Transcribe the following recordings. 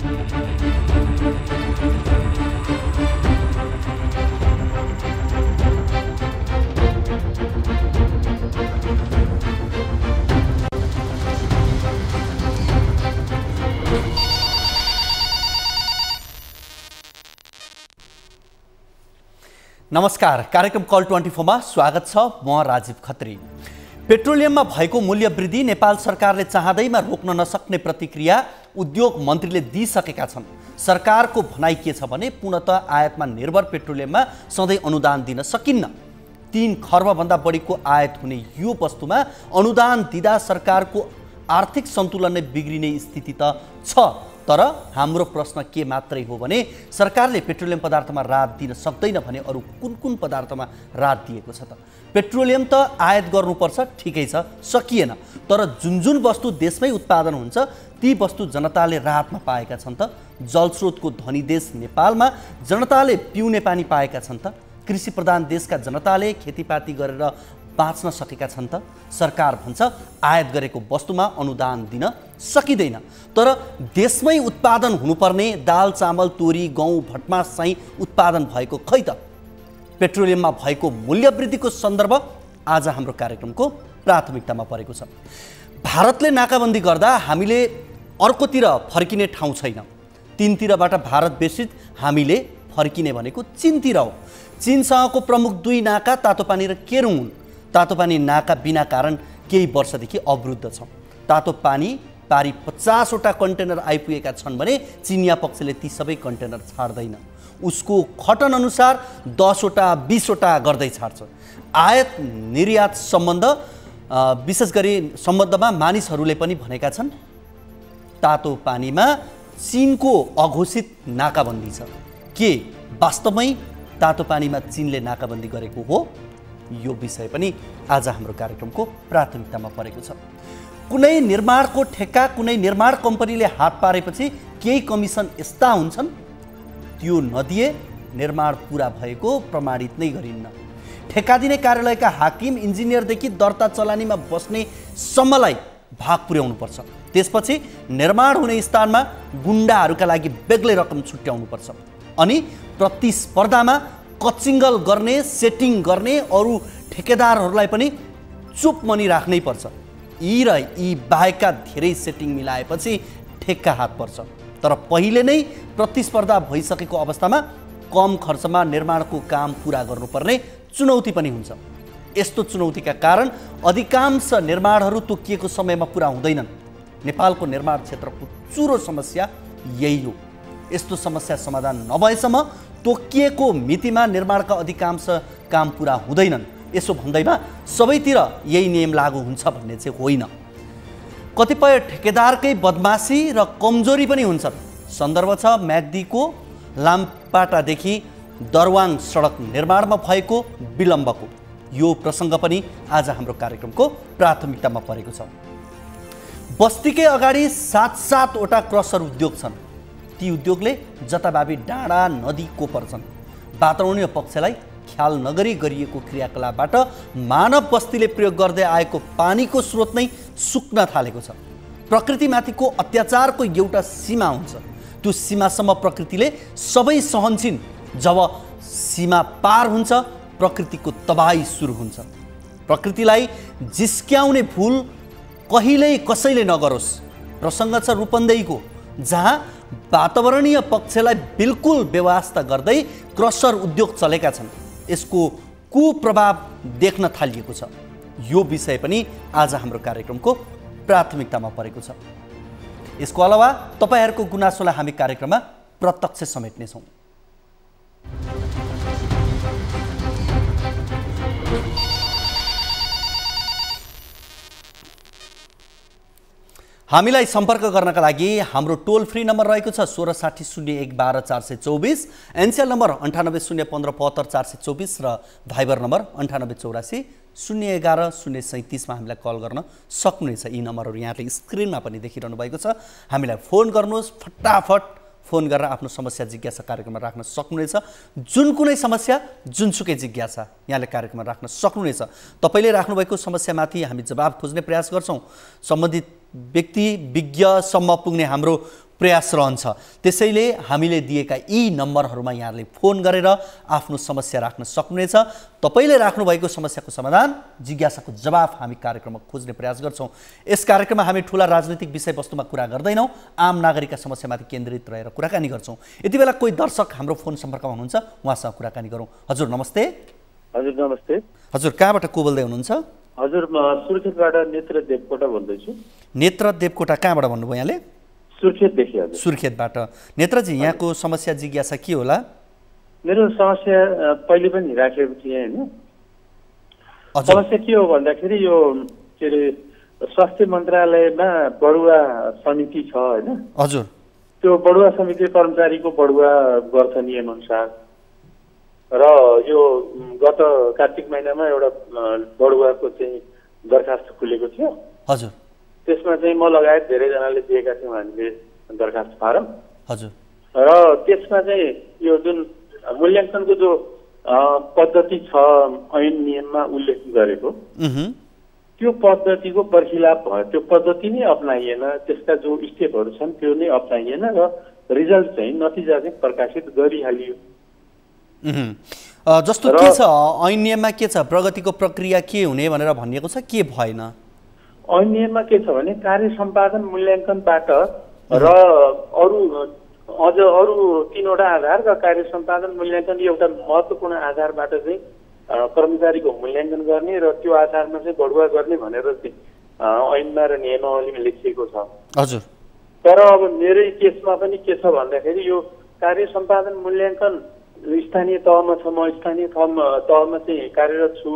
नमस्कार, कार्यक्रम कल 24 मा स्वागत छ। म राजीव खत्री। पेट्रोलियममा भएको मूल्य वृद्धि नेपाल सरकारले चाहँदैमा रोक्न नसक्ने प्रतिक्रिया उद्योग मन्त्रीले दिइसकेका छन्। सरकारको भनाइ के छ भने पूर्णतः आयातमा निर्भर पेट्रोलियममा सधैँ अनुदान दिन सकिन्न। 3 खर्बभन्दा बढीको आयात हुने यो वस्तुमा अनुदान दिँदा सरकारको आर्थिक सन्तुलन नै बिग्रिने स्थिति त छ। तर हाम्रो प्रश्न के मात्रै हो भने सरकारले पेट्रोलियम पदार्थमा राहत दिन सक्दैन भने अरू कुन पदार्थमा राहत दिएको छ त? पेट्रोलियम त आयात गर्नुपर्छ, ठिकै छ, सकिएन। तर जुन वस्तु देशमै उत्पादन हुन्छ ती वस्तु जनताले राहतमा पाएका छन् त? जलस्रोतको धनी देश नेपालमा जनताले पिउने पानी पाएका छन् त? कृषि प्रधान देशका जनताले खेतीपाती गरेर बाँच्न सकेका छन् त? सरकार भन्छ आयात गरेको वस्तुमा अनुदान दिन सकिँदैन। तर देशमै उत्पादन हुनुपर्ने दाल चामल तोरी गहुँ भटमास चाहिँ उत्पादन भएको खै त? पेट्रोलियममा भएको मूल्य वृद्धिको सन्दर्भ आज हाम्रो कार्यक्रमको प्राथमिकतामा परेको छ। भारतले नाकाबन्दी गर्दा हामीले अर्कोतिर फर्किने ठाउँ छैन। तीनतिरबाट भारत बेसित हामीले फर्किने भनेको चीनतिर हो। चीनसँगको प्रमुख 2 नाका तातोपानी र केरुङ हुन्। तातोपानी नाका बिना कारण केही वर्षदेखि अवरुद्ध छ। तातोपानी पारी 50 वटा कन्टेनर आइपुगेका छन् भने चिनिया पक्षले ती सबै कन्टेनर छाड्दैन। उसको खटन अनुसार 10 वटा 20 वटा गर्दै छाड्छ। आयात निर्यात सम्बन्ध विशेष गरी सम्बन्धमा मानिसहरूले पनि भनेका छन् तातोपानीमा चीनको अघोषित नाकाबन्दी छ। के वास्तवमै तातोपानीमा चीनले नाकाबन्दी गरेको हो? यो विषय पनि आज हाम्रो कार्यक्रमको प्राथमिकतामा परेको छ। कुनै निर्माणको ठेक्का कुनै निर्माण कम्पनीले हात पारेपछि केही कमिसन यस्ता हुन्छन् त्यो नदिए निर्माण पुरा भएको प्रमाणित नै गरिन्न। ठेक्का दिने कार्यालयका हाकिम इन्जिनियरदेखि दर्ता चलानीमा बस्ने सम्मलाई भाग पुर्याउनुपर्छ। त्यसपछि निर्माण हुने स्थानमा गुण्डाहरूका लागि बेग्लै रकम छुट्याउनुपर्छ। अनि प्रतिस्पर्धामा कचिङ्गल गर्ने सेटिङ गर्ने अरू ठेकेदारहरूलाई पनि चुप मनी राख्नै पर्छ। यी र यी बाहेकका धेरै सेटिङ मिलाएपछि ठेक्का हात पर्छ। तर पहिले नै प्रतिस्पर्धा भइसकेको अवस्थामा कम खर्चमा निर्माणको काम पुरा गर्नुपर्ने चुनौती पनि हुन्छ। यस्तो चुनौतीका कारण अधिकांश निर्माणहरू तोकिएको समयमा पुरा हुँदैनन्। नेपालको निर्माण क्षेत्रको चुरो समस्या यही हो। यस्तो समस्या समाधान नभएसम्म तोकिएको मितिमा निर्माणका अधिकांश काम पुरा हुँदैनन्। यसो भन्दैमा सबैतिर यही नियम लागू हुन्छ भन्ने चाहिँ होइन। कतिपय ठेकेदारकै बदमासी र कमजोरी पनि हुन्छन्। सन्दर्भ छ म्याग्दीको लामपाटादेखि दरवाङ सडक निर्माणमा भएको विलम्बको। यो प्रसङ्ग पनि आज हाम्रो कार्यक्रमको प्राथमिकतामा परेको छ। बस्तीकै अगाडि 7 वटा क्रसर उद्योग छन्। ती उद्योगले जताभावी डाँडा नदी कोपर्छन्। वातावरणीय पक्षलाई ख्याल नगरी गरिएको क्रियाकलापबाट मानव बस्तीले प्रयोग गर्दै आएको पानीको स्रोत नै सुक्न थालेको छ। प्रकृतिमाथिको अत्याचारको एउटा सीमा हुन्छ। त्यो सीमासम्म प्रकृतिले सबै सहन्छन्। जब सीमा पार हुन्छ प्रकृतिको तबाही सुरु हुन्छ। प्रकृतिलाई जिस्क्याउने भुल कहिल्यै कसैले नगरोस्। प्रसङ्ग छ रूपन्देहीको, जहाँ वातावरणीय पक्षलाई बिल्कुल बेवास्ता गर्दै क्रसर उद्योग चलेका छन्। यसको कुप्रभाव देख्न थालिएको छ। यो विषय पनि आज हाम्रो कार्यक्रमको प्राथमिकतामा परेको छ। यसको अलावा तपाईहरूको गुनासोलाई हामी कार्यक्रममा प्रत्यक्ष समेट्नेछौँ। हामीलाई सम्पर्क गर्नका लागि हाम्रो टोल फ्री नम्बर रहेको छ 1660 01 12 424, एनसीएल नम्बर 980157 424 र भाइबर नम्बर 9884 011 037 मा हामीलाई कल गर्न सक्नुहुनेछ। यी नम्बरहरू यहाँले स्क्रिनमा पनि देखिरहनु भएको छ। हामीलाई फोन गर्नुहोस्, फटाफट फोन गरेर आफ्नो समस्या जिज्ञासा कार्यक्रममा राख्न सक्नुहुनेछ। जुन कुनै समस्या जुनसुकै जिज्ञासा यहाँले कार्यक्रममा राख्न सक्नुहुनेछ। तपाईले राख्नुभएको समस्यामाथि हामी जवाब खोज्ने प्रयास गर्छौँ। सम्बन्धित व्यक्ति विज्ञसम्म पुग्ने हाम्रो प्रयास रहन्छ। त्यसैले हामीले दिएका यी नम्बरहरूमा यहाँले फोन गरेर आफ्नो समस्या राख्न सक्नुहुनेछ। तपाईले राख्नुभएको समस्याको समाधान, जिज्ञासाको जवाफ हामी कार्यक्रममा खोज्ने प्रयास गर्छौँ। यस कार्यक्रममा हामी ठूला राजनीतिक विषयवस्तुमा कुरा गर्दैनौँ, आम नागरिकका समस्यामाथि केन्द्रित रहेर कुराकानी गर्छौँ। यति बेला कोही दर्शक हाम्रो फोन सम्पर्कमा हुनुहुन्छ, उहाँसँग कुराकानी गरौँ। हजुर नमस्ते। हजुर नमस्ते। हजुर कहाँबाट को बोल्दै हुनुहुन्छ? हजुर म सुर्खेतबाट नेत्र देवकोटा बोल्दैछु। नेत्र देवकोटा कहाँबाट भन्नुभयो यहाँले? सुर्खेतदेखि। हजुर सुर्खेतबाट। नेत्रजी, यहाँको समस्या जिज्ञासा के होला? मेरो समस्या पहिले पनि राखेको थिएँ होइन। समस्या के हो भन्दाखेरि यो के अरे स्वास्थ्य मन्त्रालयमा बढुवा समिति छ होइन। हजुर। त्यो बढुवा समिति कर्मचारीको बढुवा गर्छ नियमअनुसार, र यो गत कार्तिक महिनामा एउटा बढुवाको चाहिँ दरखास्त खुलेको थियो। हजुर। त्यसमा चाहिँ म लगायत धेरैजनाले दिएका थियौँ हामीले दरखास्त फारम। हजुर। र त्यसमा चाहिँ यो जुन मूल्याङ्कनको जो पद्धति छ ऐन नियममा उल्लेख गरेको, त्यो पद्धतिको बर्खिलाप भयो। त्यो पद्धति नै अप्नाइएन, त्यसका जो स्टेपहरू छन् त्यो नै अप्नाइएन र रिजल्ट चाहिँ नतिजा चाहिँ प्रकाशित गरिहालियो। जस्तो के छ ऐन नियममा, के छ प्रगतिको प्रक्रिया के हुने भनेर भनिएको छ, के भएन? ऐन नियममा के छ भने कार्य सम्पादन मूल्याङ्कनबाट र अरू 3वटा आधार र कार्य सम्पादन मूल्याङ्कन एउटा महत्त्वपूर्ण आधारबाट चाहिँ कर्मचारीको मूल्याङ्कन गर्ने र त्यो आधारमा चाहिँ बढुवा गर्ने भनेर चाहिँ ऐनमा र नियमावलीमा लेखिएको छ। हजुर। तर अब मेरै केसमा पनि के छ भन्दाखेरि यो कार्य सम्पादन मूल्याङ्कन स्थानीय तहमा छ, म स्थानीय तहमा चाहिँ कार्यरत छु।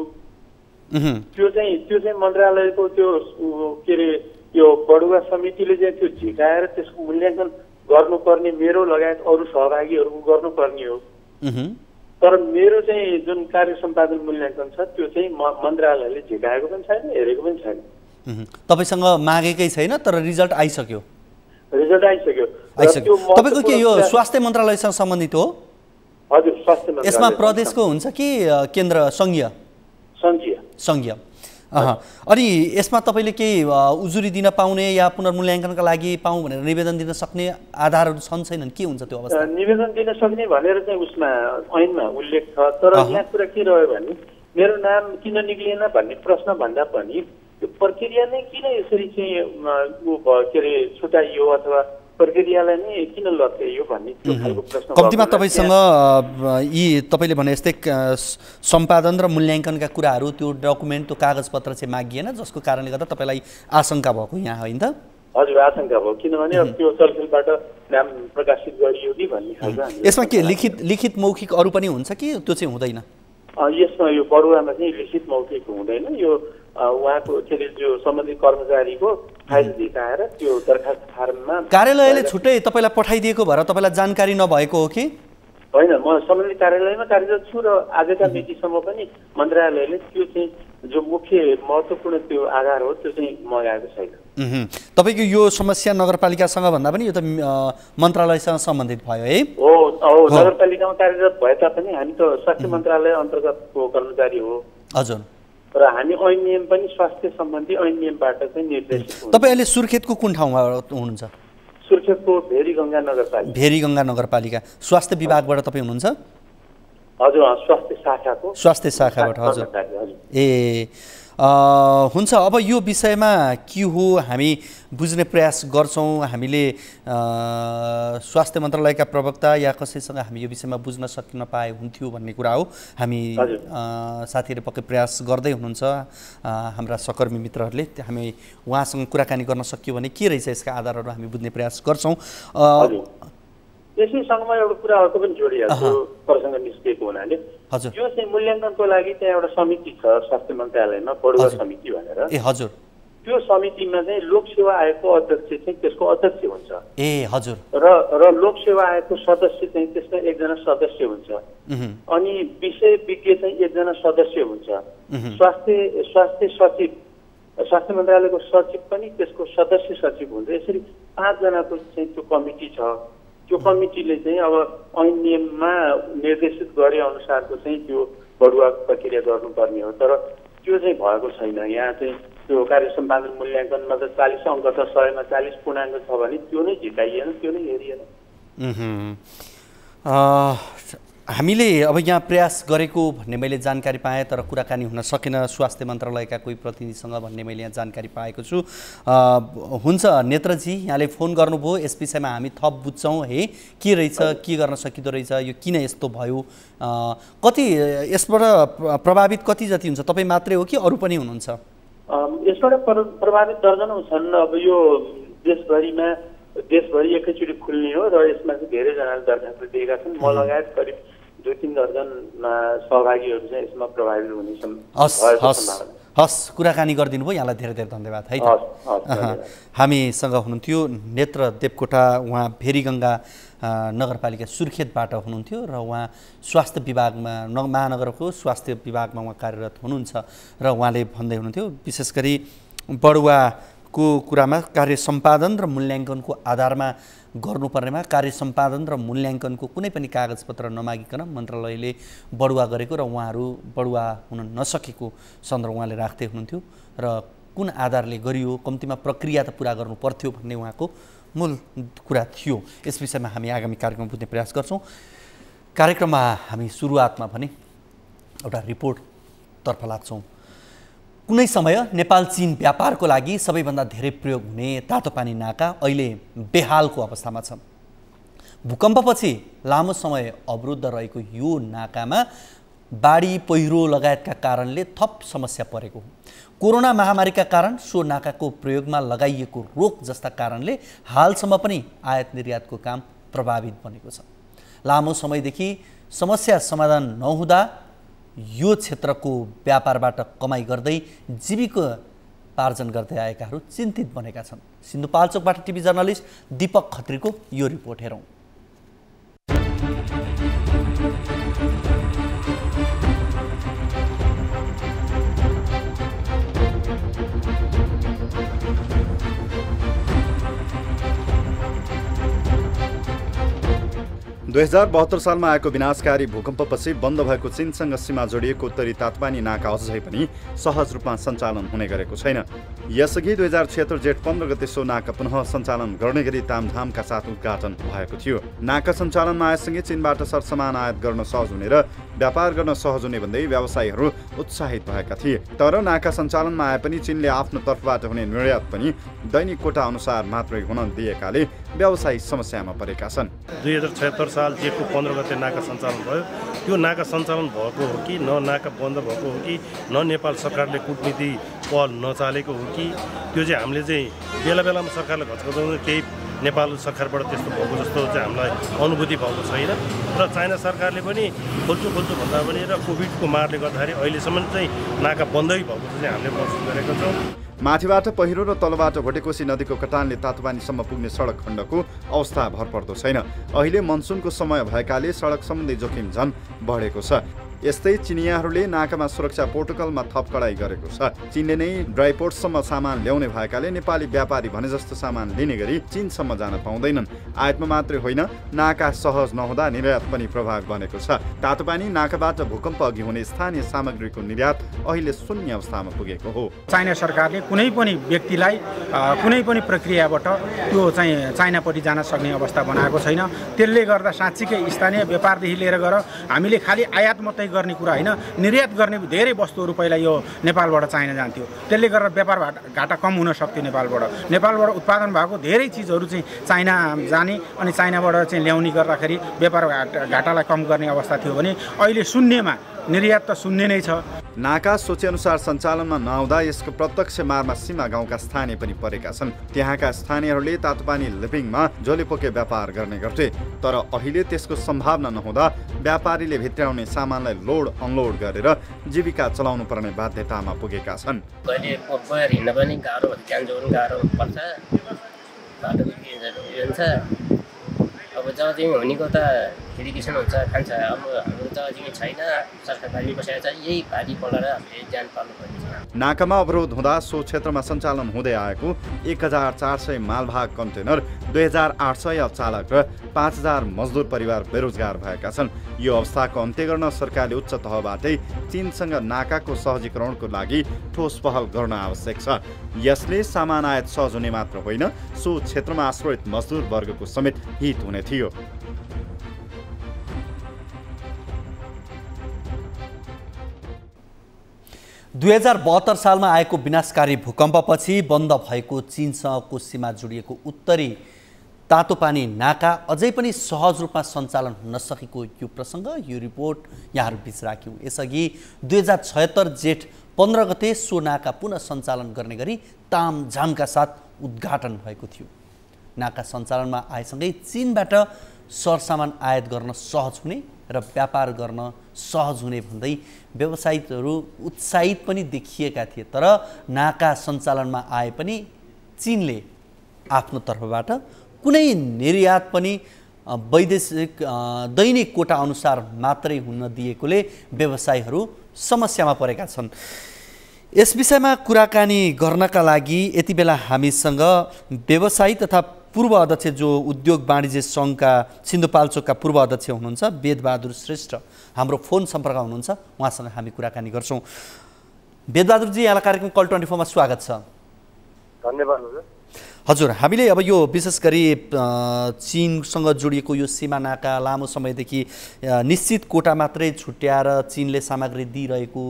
त्यो चाहिँ मन्त्रालयको त्यो के अरे यो बढुवा समितिले चाहिँ त्यो झिकाएर त्यसको मूल्याङ्कन गर्नुपर्ने मेरो लगायत अरू सहभागीहरूको गर्नुपर्ने हो। तर मेरो चाहिँ जुन कार्य सम्पादन मूल्याङ्कन छ त्यो चाहिँ मन्त्रालयले झिकाएको पनि छैन, हेरेको पनि छैन। तपाईँसँग मागेकै छैन तर रिजल्ट आइसक्यो? रिजल्ट आइसक्यो। तपाईँको के यो स्वास्थ्य मन्त्रालयसँग सम्बन्धित हो? हजुर, स्वास्थ्य मन्त्रालय। यसमा प्रदेशको हुन्छ कि केन्द्र सङ्घीय? सङ्घीय। अनि यसमा तपाईँले केही उजुरी दिन पाउने या पुनर्मूल्याङ्कनका लागि पाऊँ भनेर निवेदन दिन सक्ने आधारहरू छन् छैनन्? के हुन्छ त्यो अवस्था? निवेदन दिन सक्ने भनेर चाहिँ उसमा ऐनमा उल्लेख छ। तर यहाँ कुरा के रह्यो भने मेरो नाम किन निक्लिएन भन्ने प्रश्न भन्दा पनि यो प्रक्रिया नै किन यसरी चाहिँ के अरे छुटाइयो अथवा प्रक्रियालाई नै किन लत्याइयो भन्ने त्यो खालको प्रश्न। कम्तीमा तपाईँसँग यी तपाईँले भने जस्तै सम्पादन र मूल्याङ्कनका कुराहरू, त्यो डकुमेन्ट, त्यो कागजपत्र चाहिँ मागिएन, जसको कारणले गर्दा तपाईँलाई आशंका भएको यहाँ होइन त? हजुर, आशंका भयो। किनभने अब त्यो चलखेलबाट नाम प्रकाशित गरियो कि भन्ने खालको। यसमा के लिखित मौखिक अरू पनि हुन्छ कि त्यो चाहिँ हुँदैन? यसमा यो बढुवामा चाहिँ लिखित मौखिक हुँदैन। यो उहाँको जो सम्बन्धित कर्मचारीको फाइल देखाएर त्यो दरखास्त फारममा कार्यालयले छुट्टै तपाईँलाई पठाइदिएको भएर तपाईँलाई जानकारी नभएको हो कि? होइन, म सम्बन्धित कार्यालयमा कार्यरत छु र आजका मितिसम्म पनि मन्त्रालयले त्यो चाहिँ जो मुख्य महत्त्वपूर्ण त्यो आधार हो त्यो चाहिँ मगाएको छैन। तपाईँको यो समस्या नगरपालिकासँग भन्दा पनि यो त मन्त्रालयसँग सम्बन्धित भयो है? हो, नगरपालिकामा कार्यरत भए तापनि हामी त स्वास्थ्य मन्त्रालय अन्तर्गतको कर्मचारी हो। हजुर। र हामी ऐन नियम पनि स्वास्थ्य सम्बन्धी ऐन नियमबाट चाहिँ निर्देशित हुन्छौँ। तपाईँ अहिले सुर्खेतको कुन ठाउँमा हुनुहुन्छ? सुर्खेतको भेरीगङ्गा नगरपालिका। भेरीगङ्गा नगरपालिका स्वास्थ्य विभागबाट तपाईँ हुनुहुन्छ? हजुर, स्वास्थ्य शाखाबाट। हजुर। ए हुन्छ। अब यो विषयमा के हो हामी बुझ्ने प्रयास गर्छौँ। हामीले स्वास्थ्य मन्त्रालयका प्रवक्ता या कसैसँग हामी यो विषयमा बुझ्न सकिन पाए हुन्थ्यो भन्ने कुरा हो। हामी साथीहरूले पक्कै प्रयास गर्दै हुनुहुन्छ, हाम्रा सहकर्मी मित्रहरूले। हामी उहाँसँग कुराकानी गर्न सकियो भने के रहेछ यसका आधारहरू हामी बुझ्ने प्रयास गर्छौँ। यसैसँगमा एउटा कुरा अर्को पनि जोडिहाल्छु प्रसङ्ग निस्किएको हुनाले। यो चाहिँ मूल्याङ्कनको लागि त्यहाँ एउटा समिति छ स्वास्थ्य मन्त्रालयमा, बढुवा समिति भनेर। ए हजुर। त्यो समितिमा चाहिँ लोकसेवा आयोगको अध्यक्ष चाहिँ त्यसको अध्यक्ष हुन्छ। ए हजुर। र लोकसेवा आयोगको सदस्य चाहिँ त्यसमा एकजना सदस्य हुन्छ। अनि विषय विज्ञ चाहिँ एकजना सदस्य हुन्छ। स्वास्थ्य सचिव, स्वास्थ्य मन्त्रालयको सचिव पनि त्यसको सदस्य सचिव हुन्छ। यसरी 5 जनाको चाहिँ त्यो कमिटी छ। त्यो कमिटीले चाहिँ अब ऐन नियममा निर्देशित गरे अनुसारको चाहिँ त्यो बढुवा प्रक्रिया गर्नुपर्ने हो। तर त्यो चाहिँ भएको छैन। यहाँ चाहिँ त्यो कार्य सम्पादन मूल्याङ्कनमा त 40 अङ्क छ, 100मा 40 पूर्णाङ्क छ भने त्यो नै झिकाइएन, त्यो नै हेरिएन। हामीले अब यहाँ प्रयास गरेको भन्ने मैले जानकारी पाएँ, तर कुराकानी हुन सकेन स्वास्थ्य मन्त्रालयका कोही प्रतिनिधिसँग भन्ने मैले यहाँ जानकारी पाएको छु। हुन्छ नेत्रजी, यहाँले फोन गर्नुभयो, यस विषयमा हामी थप बुझ्छौँ है, के रहेछ, के गर्न सकिँदो रहेछ, यो किन यस्तो भयो, कति यसबाट प्रभावित कति जति हुन्छ, तपाईँ मात्रै हो कि अरू पनि हुनुहुन्छ? यसबाट प्रभावित दर्जनौँ छन्। अब यो देशभरि एकैचोटि खुल्ने हो र यसमा चाहिँ धेरैजनाले दरखास्त दिएका छन्। म लगायत करिब 2-3 दर्जनमा सहभागीहरू चाहिँ यसमा प्रभावित हुने सम्भावना। हस्, कुराकानी गरिदिनु भयो, यहाँलाई धेरै धेरै धन्यवाद है। हामीसँग हुनुहुन्थ्यो नेत्र देवकोटा, उहाँ भेरीगङ्गा नगरपालिका सुर्खेतबाट हुनुहुन्थ्यो र उहाँ स्वास्थ्य विभागमा महानगरको स्वास्थ्य विभागमा उहाँ कार्यरत हुनुहुन्छ र उहाँले भन्दै हुनुहुन्थ्यो विशेष गरी बढुवाको कुरामा कार्य सम्पादन र मूल्याङ्कनको आधारमा गर्नुपर्नेमा कार्य सम्पादन र मूल्याङ्कनको कुनै पनि कागजपत्र नमागिकन मन्त्रालयले बढुवा गरेको र उहाँहरू बढुवा हुन नसकेको सन्दर्भ उहाँले राख्दै हुनुहुन्थ्यो र कुन आधारले गरियो, कम्तीमा प्रक्रिया त पुरा गर्नु पर्थ्यो भन्ने उहाँको मूल कुरा थियो। यस विषयमा हामी आगामी कार्यक्रम बुझ्ने प्रयास गर्छौँ। कार्यक्रममा हामी सुरुवातमा भने एउटा रिपोर्टतर्फ लाग्छौँ। कुनै समय नेपाल चीन व्यापारको लागि सबैभन्दा धेरै प्रयोग हुने तातो पानी नाका अहिले बेहालको अवस्थामा छ। भूकम्पपछि लामो समय अवरुद्ध रहेको यो नाकामा बाढी, पहिरो लगायतका कारणले थप समस्या परेको हो। कोरोना महामारीका कारण सो नाकाको प्रयोगमा लगाइएको रोक जस्ता कारणले हालसम्म पनि आयात निर्यातको काम प्रभावित बनेको छ। लामो समयदेखि समस्या समाधान नहुँदा यो क्षेत्रको व्यापारबाट कमाइ गर्दै जीविकोपार्जन गर्दै आएकाहरू चिन्तित बनेका छन्। सिन्धुपाल्चोकबाट टिभी जर्नलिस्ट दीपक खत्रीको यो रिपोर्ट हेरौँ। 2072 सालमा आएको विनाशकारी भूकम्पपछि बन्द भएको चीनसँग सीमा जोडिएको उत्तरी तातपानी नाका अझै पनि सहज रूपमा सञ्चालन हुने गरेको छैन। यसअघि 2076 जेठ 15 गते सो नाका पुनः सञ्चालन गर्ने गरी तामझामका साथ उद्घाटन भएको थियो। नाका सञ्चालनमा आएसँगै चीनबाट सरसामान आयात गर्न सहज हुने र व्यापार गर्न सहज हुने भन्दै व्यवसायीहरू उत्साहित भएका थिए। तर नाका सञ्चालनमा आए पनि चीनले आफ्नो तर्फबाट हुने निर्यात पनि दैनिक कोटा अनुसार मात्रै हुन दिएकाले व्यवसायी समस्यामा परेका छन्। 2076 साल जेठको 15 गते नाका सञ्चालन भयो। त्यो नाका सञ्चालन भएको हो कि न नाका बन्द भएको हो कि न नेपाल सरकारले कूटनीति पहल नचालेको हो कि त्यो चाहिँ हामीले चाहिँ बेला बेलामा सरकारले घचघचाउने केही नेपाल सरकारबाट त्यस्तो भएको जस्तो चाहिँ हामीलाई अनुभूति भएको छैन। र चाइना सरकारले पनि खोल्छु भन्दा पनि र कोभिडको मारले गर्दाखेरि अहिलेसम्म चाहिँ नाका बन्दै भएको चाहिँ हामीले महसुस गरेका छौँ। माथिबाट पहिरो र तलबाट भोटेकोसी नदीको कटानले तातोपानीसम्म पुग्ने सडक खण्डको अवस्था भरपर्दो छैन। अहिले मनसुनको समय भएकाले सडक सम्बन्धी जोखिम झन बढेको छ। यस्तै चिनियाहरूले नाकामा सुरक्षा प्रोटोकलमा थप कडाई गरेको छ। चीनले नै ड्राइपोर्टसम्म सामान ल्याउने भएकाले नेपाली व्यापारी भने जस्तो सामान लिने गरी चीनसम्म जान पाउँदैनन्। आयातमा मात्रै होइन, नाका सहज नहुँदा निर्यात पनि प्रभाव बनेको छ। तातोपानी नाकाबाट भूकम्प अघि हुने स्थानीय सामग्रीको निर्यात अहिले शून्य अवस्थामा पुगेको हो। चाइना सरकारले कुनै पनि व्यक्तिलाई कुनै पनि प्रक्रियाबाट त्यो चाहिँ चाइनापट्टि जान सक्ने अवस्था बनाएको छैन। त्यसले गर्दा साँच्चीकै स्थानीय व्यापारदेखि लिएर गएर हामीले खालि आयात मात्रै गर्ने कुरा होइन, निर्यात गर्ने धेरै वस्तुहरू पहिला यो नेपालबाट चाइना जान्थ्यो। त्यसले गर्दा व्यापार घाटा कम हुन सक्थ्यो। नेपालबाट उत्पादन भएको धेरै चिजहरू चाहिँ चाइना जाने अनि चाइनाबाट चाहिँ ल्याउने गर्दाखेरि व्यापार घाटालाई कम गर्ने अवस्था थियो भने अहिले शून्यमा, निर्यात त शून्य नै छ। नाका सोचेअनुसार सञ्चालनमा नआउँदा यसको प्रत्यक्ष मारमा सीमा गाउँका स्थानीय पनि परेका छन्। त्यहाँका स्थानीयहरूले तातोपानी लिभिङमा झोलेपोके व्यापार गर्ने गर्थे। तर अहिले त्यसको सम्भावना नहुँदा व्यापारीले भित्राउने सामानलाई लोड अनलोड गरेर जीविका चलाउनु पर्ने बाध्यतामा पुगेका छन्। कहिले पोखर हिँड्न पनि गाह्रो, क्यान्जो पनि गाह्रो पर्छ, बाटोको के हुन्छ। अब जहाँ चाहिँ हुनेको त इरिगेसन हुन्छ खान्छ। अब हाम्रो जग्गा जमिन छैन, सरकार बारीमा बसेको छ, यही भारी पलाएर हामीले ज्यान पाल्नु पर्ने छ। नाकामा अवरोध हुँदा सो क्षेत्रमा सञ्चालन हुँदै आएको 1400 मालवाहक कन्टेनर, 2800 चालक र 5000 मजदुर परिवार बेरोजगार भएका छन्। यो अवस्थाको अन्त्य गर्न सरकारले उच्च तहबाटै चीनसँग नाकाको सहजीकरणको लागि ठोस पहल गर्न आवश्यक छ। यसले सामान आयात सहज हुने मात्र होइन, सो क्षेत्रमा आश्रित मजदुर वर्गको समेत हित हुने थियो। दुई 2072 सालमा आएको विनाशकारी भूकम्पपछि बन्द भएको चीनसँगको सीमा जोडिएको उत्तरी तातोपानी नाका अझै पनि सहज रूपमा सञ्चालन हुन नसकेको यो प्रसङ्ग, यो रिपोर्ट यहाँहरू बीच राख्यौँ। यसअघि 2076 जेठ 15 गते सो नाका पुनः सञ्चालन गर्ने गरी तामझामका साथ उद्घाटन भएको थियो। नाका सञ्चालनमा आएसँगै चीनबाट सरसामान आयात गर्न सहज हुने र व्यापार गर्न सहज हुने भन्दै व्यवसायीहरू उत्साहित पनि देखिएका थिए। तर नाका सञ्चालनमा आए पनि चीनले आफ्नो तर्फबाट कुनै निर्यात पनि वैदेशिक दैनिक कोटा अनुसार मात्रै हुन दिएकोले व्यवसायीहरू समस्यामा परेका छन्। यस विषयमा कुराकानी गर्नका लागि यति बेला हामीसँग व्यवसायी तथा पूर्व अध्यक्ष जो उद्योग वाणिज्य सङ्घका सिन्धुपाल्चोकका पूर्व अध्यक्ष हुनुहुन्छ वेदबहादुर श्रेष्ठ हाम्रो फोन सम्पर्क हुनुहुन्छ। उहाँसँग हामी कुराकानी गर्छौँ। वेदबहादुरजी, यहाँलाई कार्यक्रम कल 24 मा स्वागत छ। धन्यवाद हजुर। हामीले अब यो विशेष गरी चीनसँग जोडिएको यो सीमा नाका लामो समयदेखि निश्चित कोटा मात्रै छुट्याएर चीनले सामग्री दिइरहेको,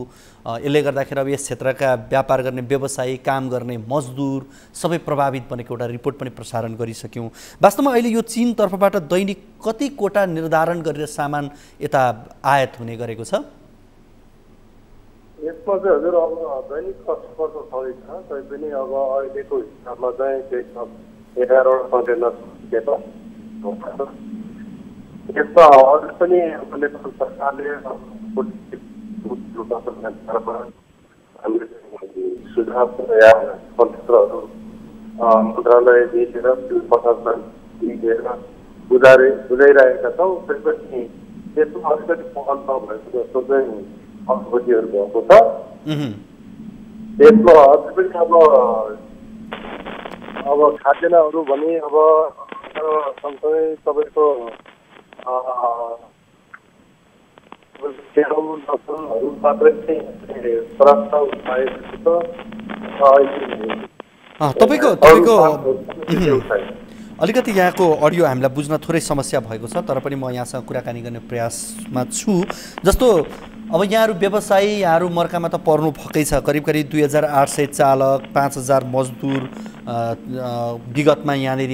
यसले गर्दाखेरि अब यस क्षेत्रका व्यापार गर्ने व्यवसायी, काम गर्ने मजदुर सबै प्रभावित बनेको एउटा रिपोर्ट पनि प्रसारण गरिसक्यौँ। वास्तवमा अहिले यो चीन तर्फबाट दैनिक कति कोटा निर्धारण गरेर सामान यता आयात हुने गरेको छ? यसमा चाहिँ हजुर अब दैनिक कस्टमर त छँदैछ, तैपनि अब अहिलेको हिसाबमा चाहिँ त्यही 11वटा कन्टेनर छुटेछ। यसमा अझै पनि नेपाल सरकारले हामीले सुझाव या कन्टेनरहरू मन्त्रालयले लिएर प्रशासन लिएर बुझाइरहेका छौँ। त्यसपछि त्यसमा अलिकति पहल नभएको जस्तो चाहिँ अनुभूतिहरू भएको छ। त्यसमा अझै पनि अब खाद्यान्नहरू भने अब सँगसँगै तपाईँको लसुनहरू मात्रै चाहिँ प्रस्ताव भएको छ। अलिकति यहाँको अडियो हामीलाई बुझ्न थोरै समस्या भएको छ, तर पनि म यहाँसँग कुराकानी गर्ने प्रयासमा छु। जस्तो अब यहाँहरू व्यवसायी, यहाँहरू मर्कामा त पर्नु भएकै छ। करिब 2800 चालक, 5000 मजदुर विगतमा यहाँनिर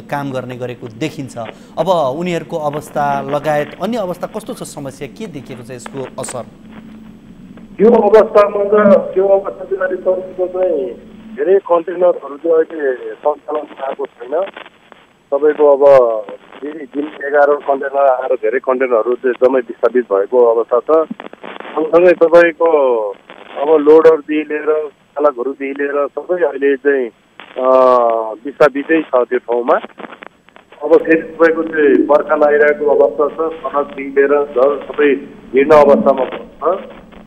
काम गर्ने गरेको देखिन्छ। अब उनीहरूको अवस्था लगायत अन्य अवस्था कस्तो छ, समस्या के देखिएको छ, यसको असर? त्यो अवस्थामा त त्यो अवस्था चाहिँ धेरै कन्टेनरहरू चाहिँ अहिले सञ्चालनमा आएको छैन। तपाईँको अब दिन 11 कन्टेनर आएर धेरै कन्टेनरहरू चाहिँ जम्मै विस्थापित भएको अवस्था छ। सँगसँगै तपाईँको अब लोडरदेखि लिएर चालकहरूदेखि लिएर सबै अहिले चाहिँ विस्थापितै छ त्यो ठाउँमा। अब फेरि तपाईँको चाहिँ बर्खा लागिरहेको अवस्था छ, सडकदेखि लिएर घर सबै हिँड्ने अवस्थामा छ।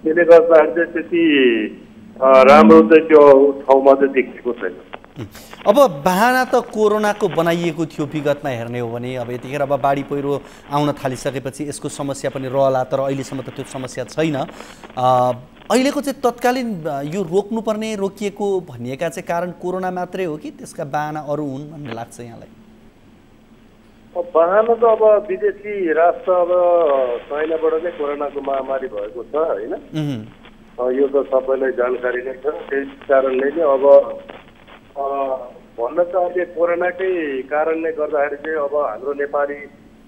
त्यसले गर्दाखेरि चाहिँ त्यति राम्रो चाहिँ त्यो ठाउँमा चाहिँ देखिएको छैन। अब बहाना त कोरोनाको बनाइएको थियो विगतमा हेर्ने हो भने। अब यतिखेर अब बाढी पहिरो आउन थालिसकेपछि यसको समस्या पनि रहला, तर अहिलेसम्म त त्यो समस्या छैन। अहिलेको चाहिँ तत्कालीन यो रोक्नुपर्ने, रोकिएको भनिएका चाहिँ कारण कोरोना मात्रै हो कि त्यसका बहाना अरू हुन् भन्ने लाग्छ यहाँलाई? बहाना त अब विदेशी राष्ट्र अब चाइनाबाट नै कोरोनाको महामारी भएको छ होइन, यो त सबैलाई जानकारी नै छ। त्यस कारणले नै अब भन्न त अहिले कोरोनाकै कारणले गर्दाखेरि चाहिँ अब हाम्रो नेपाली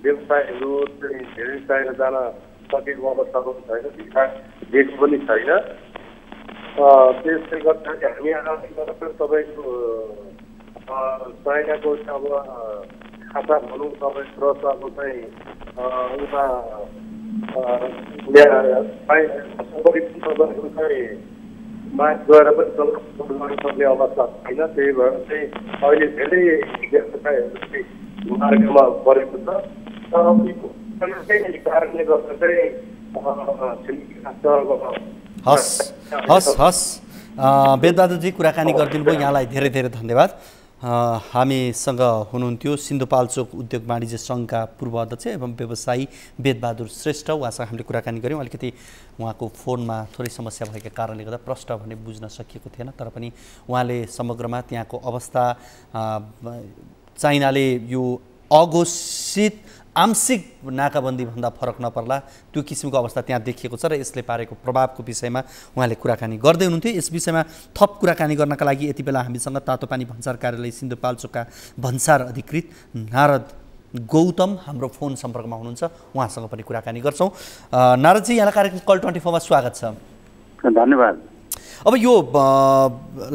व्यवसायहरू चाहिँ धेरै चाइना जान सकेको अवस्था पनि छैन, दिएको पनि छैन। त्यसले गर्दाखेरि हामी आगामी तपाईँको चाइनाको अब खाता भनौँ तपाईँको र अब चाहिँ उता तपाईँको चाहिँ माग गएर पनि गर्न सक्ने अवस्था छैन। त्यही भएर चाहिँ अहिले धेरै व्यवसायहरू चाहिँ मार्गमा परेको छ। तर कारणले गर्दा चाहिँ हस् हस् हस् वेदबहादुरजी कुराकानी गरिदिनु भयो, यहाँलाई धेरै धेरै धन्यवाद। हामीसँग हुनुहुन्थ्यो सिन्धुपाल्चोक उद्योग वाणिज्य सङ्घका पूर्व अध्यक्ष एवं व्यवसायी वेदबहादुर श्रेष्ठ। उहाँसँग हामीले कुराकानी गऱ्यौँ। अलिकति उहाँको फोनमा थोरै समस्या भएका कारणले गर्दा प्रष्ट भने बुझ्न सकिएको थिएन, तर पनि उहाँले समग्रमा त्यहाँको अवस्था चाइनाले यो अघोषित आंशिक नाकाबन्दी भन्दा फरक नपर्ला त्यो किसिमको अवस्था त्यहाँ देखिएको छ र यसले पारेको प्रभावको विषयमा उहाँले कुराकानी गर्दै हुनुहुन्थ्यो। यस विषयमा थप कुराकानी गर्नका लागि यति बेला हामीसँग तातोपानी भन्सार कार्यालय सिन्धुपाल्चोकका भन्सार अधिकृत नारद गौतम हाम्रो फोन सम्पर्कमा हुनुहुन्छ, उहाँसँग पनि कुराकानी गर्छौँ। नारदजी, यहाँलाई कार्यक्रम कल 24 मा स्वागत छ। धन्यवाद। अब यो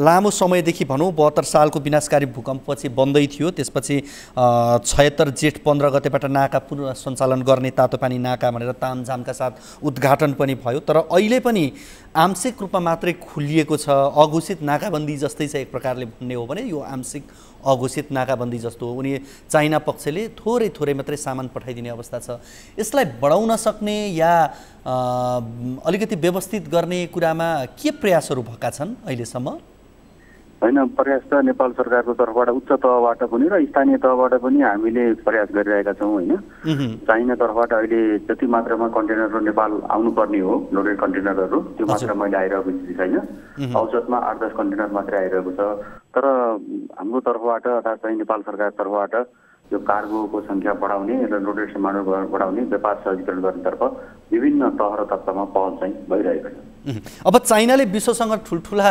लामो समयदेखि भनौँ 72 सालको विनाशकारी भूकम्पपछि बन्दै थियो, त्यसपछि 76 जेठ 15 गतेबाट नाका पुनः सञ्चालन गर्ने तातोपानी नाका भनेर तामझामका साथ उद्घाटन पनि भयो, तर अहिले पनि आंशिक रूपमा मात्रै खुलिएको छ। अघोषित नाकाबन्दी जस्तै छ एक प्रकारले भन्ने हो भने, यो आंशिक अघोषित नाकाबन्दी जस्तो हो। उनी चाइना पक्षले थोरै थोरै मात्रै सामान पठाइदिने अवस्था छ। यसलाई बढाउन सक्ने या अलिकति व्यवस्थित गर्ने कुरामा के प्रयासहरू भएका छन् अहिलेसम्म? होइन, प्रयास त नेपाल सरकारको तर्फबाट उच्च तहबाट पनि र स्थानीय तहबाट पनि हामीले प्रयास गरिरहेका छौँ। होइन, चाइना तर्फबाट अहिले जति मात्रामा कन्टेनरहरू नेपाल आउनुपर्ने हो, लोडेड कन्टेनरहरू, त्यो मात्रा मैले आइरहेको स्थिति छैन। औसतमा 8-10 कन्टेनर मात्रै आइरहेको छ। तर हाम्रो तर्फबाट अर्थात् चाहिँ नेपाल सरकार तर्फबाट यो कार्गोको सङ्ख्या बढाउने र लोडेड सामानहरू बढाउने, व्यापार सहजीकरण गर्नेतर्फ विभिन्न तह र तत्त्वमा पहल चाहिँ भइरहेको छ। अब चाइनाले विश्वसँग ठुल्ठुला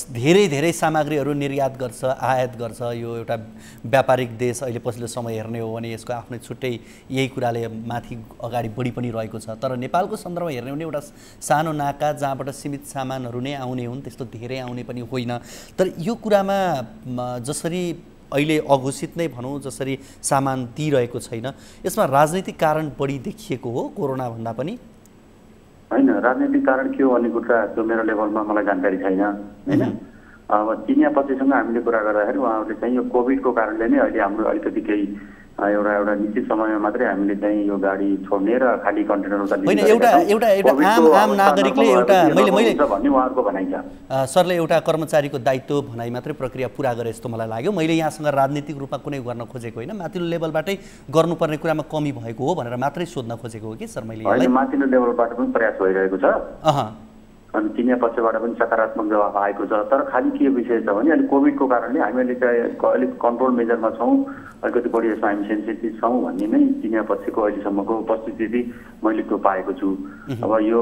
धेरै धेरै सामग्रीहरू निर्यात गर्छ, आयात गर्छ। यो एउटा व्यापारिक देश अहिले पछिल्लो समय हेर्ने हो भने यसको आफ्नै छुट्टै यही कुराले माथि अगाडि बढी पनि रहेको छ। तर नेपालको सन्दर्भमा हेर्ने हो भने एउटा सानो नाका जहाँबाट सीमित सामानहरू नै आउने हुन्, त्यस्तो धेरै आउने पनि होइन। तर यो कुरामा जसरी अहिले अघोषित नै भनौँ जसरी सामान दिइरहेको छैन, यसमा राजनीतिक कारण बढी देखिएको हो कोरोना भन्दा पनि? होइन, राजनीतिक कारण के हो भन्ने कुरा त्यो मेरो लेभलमा मलाई जानकारी छैन। होइन, अब चिनिया पक्षसँग हामीले कुरा गर्दाखेरि उहाँहरूले चाहिँ यो कोभिडको कारणले नै अहिले हाम्रो अलिकति केही एउटा निश्चित समयमा मात्रै हामीले चाहिँ यो गाडी छोड्ने र खाली कन्टेनर होइन, एउटा आम नागरिकले एउटा मैले भन्ने उहाँहरूको भनाइ छ। सरले एउटा कर्मचारीको दायित्व भनाइ मात्रै प्रक्रिया पुरा गरे जस्तो मलाई लाग्यो। मैले यहाँसँग राजनीतिक रूपमा कुनै गर्न खोजेको होइन, माथिल्लो लेभलबाटै गर्नुपर्ने कुरामा कमी भएको हो भनेर मात्रै सोध्न खोजेको हो कि सर मैले? माथिल्लो लेभलबाट पनि प्रयास भइरहेको छ अनि चिनिया पक्षबाट पनि सकारात्मक जवाफ आएको छ। तर खालि के विषय छ भने अहिले कोभिडको कारणले हामीले चाहिँ अलिक कन्ट्रोल मेजरमा छौँ, अलिकति बढी यसमा हामी सेन्सिटिभ छौँ भन्ने नै चिनिया पक्षको अहिलेसम्मको उपस्थिति मैले त्यो पाएको छु। अब यो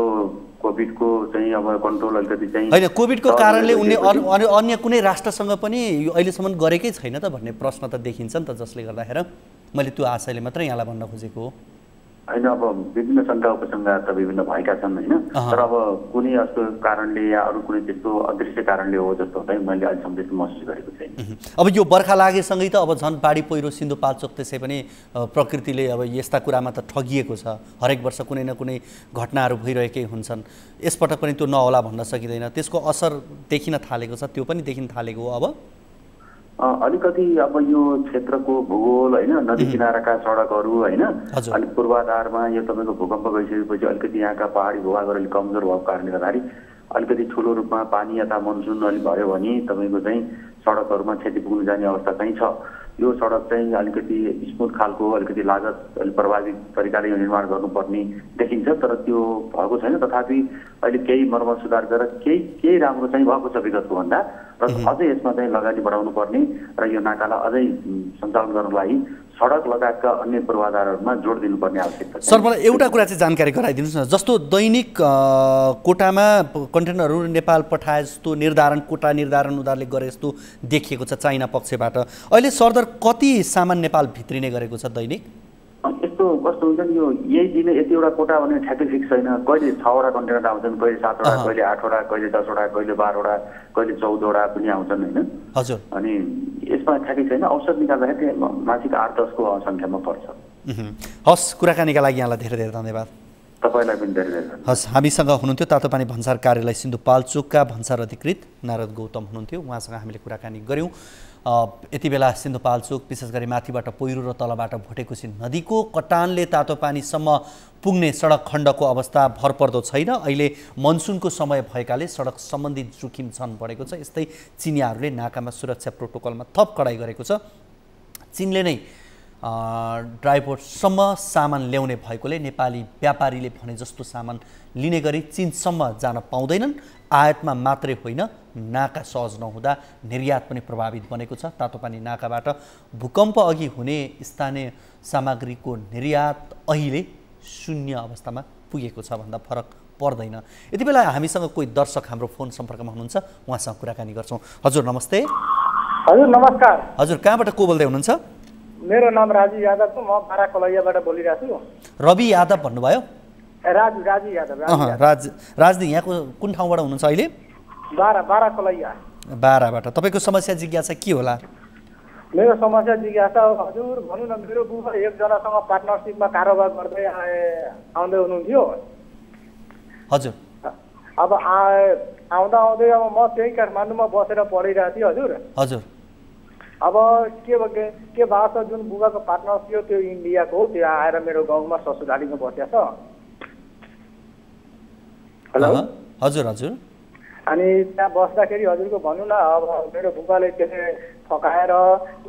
कोभिडको चाहिँ अब कन्ट्रोल अलिकति चाहिँ होइन, कोभिडको कारणले उनले अन्य कुनै राष्ट्रसँग पनि यो अहिलेसम्म गरेकै छैन त भन्ने प्रश्न त देखिन्छ नि त, जसले गर्दाखेरि मैले त्यो आशयले मात्रै यहाँलाई भन्न खोजेको हो। होइन, अब विभिन्न सङ्घ उपसङ्घ त विभिन्न भएका छन् होइन, तर अब कुनै यस्तो कारणले या अरू कुनै त्यस्तो अदृश्य कारणले हो जस्तो चाहिँ मैले अहिलेसम्म त्यस्तो महसुस गरेको छैन। अब यो बर्खा लागेसँगै त अब झन् बाढी पहिरो सिन्धुपाल्चोक त्यसै पनि प्रकृतिले अब यस्ता कुरामा त ठगिएको छ। हरेक वर्ष कुनै न कुनै घटनाहरू भइरहेकै हुन्छन्, यसपटक पनि त्यो नहोला भन्न सकिँदैन। त्यसको असर देखिन थालेको छ, त्यो पनि देखिन थालेको हो। अब अलिकति अब यो क्षेत्रको भूगोल होइन, नदी किनाराका सडकहरू होइन, अलिक पूर्वाधारमा यो तपाईँको भूकम्प गइसकेपछि अलिकति यहाँका पहाडी भूभागहरू अलिक कमजोर भएको कारणले गर्दाखेरि अलिकति ठुलो रूपमा पानी अथवा मनसुन अलिक भयो भने तपाईँको चाहिँ सडकहरूमा क्षति पुग्न जाने अवस्था चाहिँ छ। यो सडक चाहिँ अलिकति स्मुथ खालको अलिकति लागत अलिक प्रभावित तरिकाले यो निर्माण गर्नुपर्ने देखिन्छ, तर त्यो भएको छैन। तथापि अहिले केही मर्मत सुधार गरेर केही राम्रो चाहिँ भएको छ विगतको भन्दा, र अझै यसमा चाहिँ लगानी बढाउनु पर्ने र यो नाकालाई अझै सञ्चालन गर्नको लागि सडक लगायतका अन्य पूर्वाधारहरूमा जोड दिनुपर्ने आवश्यकता छ। सर, मलाई एउटा कुरा चाहिँ जानकारी गराइदिनुहोस् न। जस्तो दैनिक कोटामा कन्टेनरहरू नेपाल पठाए जस्तो कोटा निर्धारण उनीहरूले गरे जस्तो देखिएको छ चाइना पक्षबाट। अहिले सरदर कति सामान नेपाल भित्रिने गरेको छ दैनिक? यस्तो कस्तो हुन्छ नि, यो यही दिन यतिवटा कोटा भने ठ्याक्कै फिक्स छैन। कहिले 6वटा कन्टेनर आउँछन्, कहिले 7वटा, कहिले 8वटा, कहिले 10वटा, कहिले 12वटा, कहिले 14वटा पनि आउँछन् होइन। हजुर, अनि यसमा ठ्याक्कै छैन। औसत निकाल्दाखेरि मासिक 8-10को सङ्ख्यामा पर्छ। हस्, कुराकानीका लागि यहाँलाई धेरै धेरै धन्यवाद। तपाईँलाई पनि धेरै धेरै धन्यवाद। हस्, हामीसँग हुनुहुन्थ्यो तातोपानी भन्सार कार्यालय सिन्धुपाल्चोकका भन्सार अधिकृत नारद गौतम हुनुहुन्थ्यो, उहाँसँग हामीले कुराकानी गऱ्यौँ। यति बेला सिन्धुपाल्चोक विशेष गरी माथिबाट पहिरो र तलबाट भोटेकोसी नदीको कटानले तातो पानीसम्म पुग्ने सडक खण्डको अवस्था भरपर्दो छैन। अहिले मनसुनको समय भएकाले सडक सम्बन्धी जोखिम झन बढेको छ। यस्तै चिनियाहरूले नाकामा सुरक्षा प्रोटोकलमा थप कडाई गरेको छ। चीनले नै ड्राइपोर्टसम्म सामान ल्याउने भएकोले नेपाली व्यापारीले भने जस्तो सामान लिने गरी चीनसम्म जान पाउँदैनन्। आयातमा मात्रै होइन, नाका सहज नहुँदा निर्यात पनि प्रभावित बनेको छ। तातोपानी नाकाबाट भूकम्प अघि हुने स्थानीय सामग्रीको निर्यात अहिले शून्य अवस्थामा पुगेको छ भन्दा फरक पर्दैन। यति बेला हामीसँग कोही दर्शक हाम्रो फोन सम्पर्कमा हुनुहुन्छ, उहाँसँग कुराकानी गर्छौँ। हजुर नमस्ते। हजुर नमस्कार। हजुर कहाँबाट को बोल्दै हुनुहुन्छ? मेरो नाम राजु यादव हो, म बारा कलैयाबाट बोलिरहेको छु। रवि यादव भन्नुभयो? राजु यादव। राजदी यहाँको कुन ठाउँबाट हुनुहुन्छ अहिले? बारा कलैया। बाराबाट। तपाईँको समस्या जिज्ञासा के होला? मेरो समस्या जिज्ञासा हजुर भनौँ न, मेरो बुबा एकजनासँग पार्टनरसिपमा कारोबार गर्दै आउँदै हुनुहुन्थ्यो। हजुर। अब आउँदा आउँदै अब म त्यही काठमाडौँमा बसेर पढिरहेको थिएँ। हजुर। अब के भएको छ, जुन बुबाको पार्टनर थियो त्यो इन्डियाको हो, त्यो आएर मेरो गाउँमा ससुरालीमा बसेको छ। हेलो। हजुर। अनि त्यहाँ बस्दाखेरि हजुरको भनौँ न, अब मेरो बुबाले फकाएर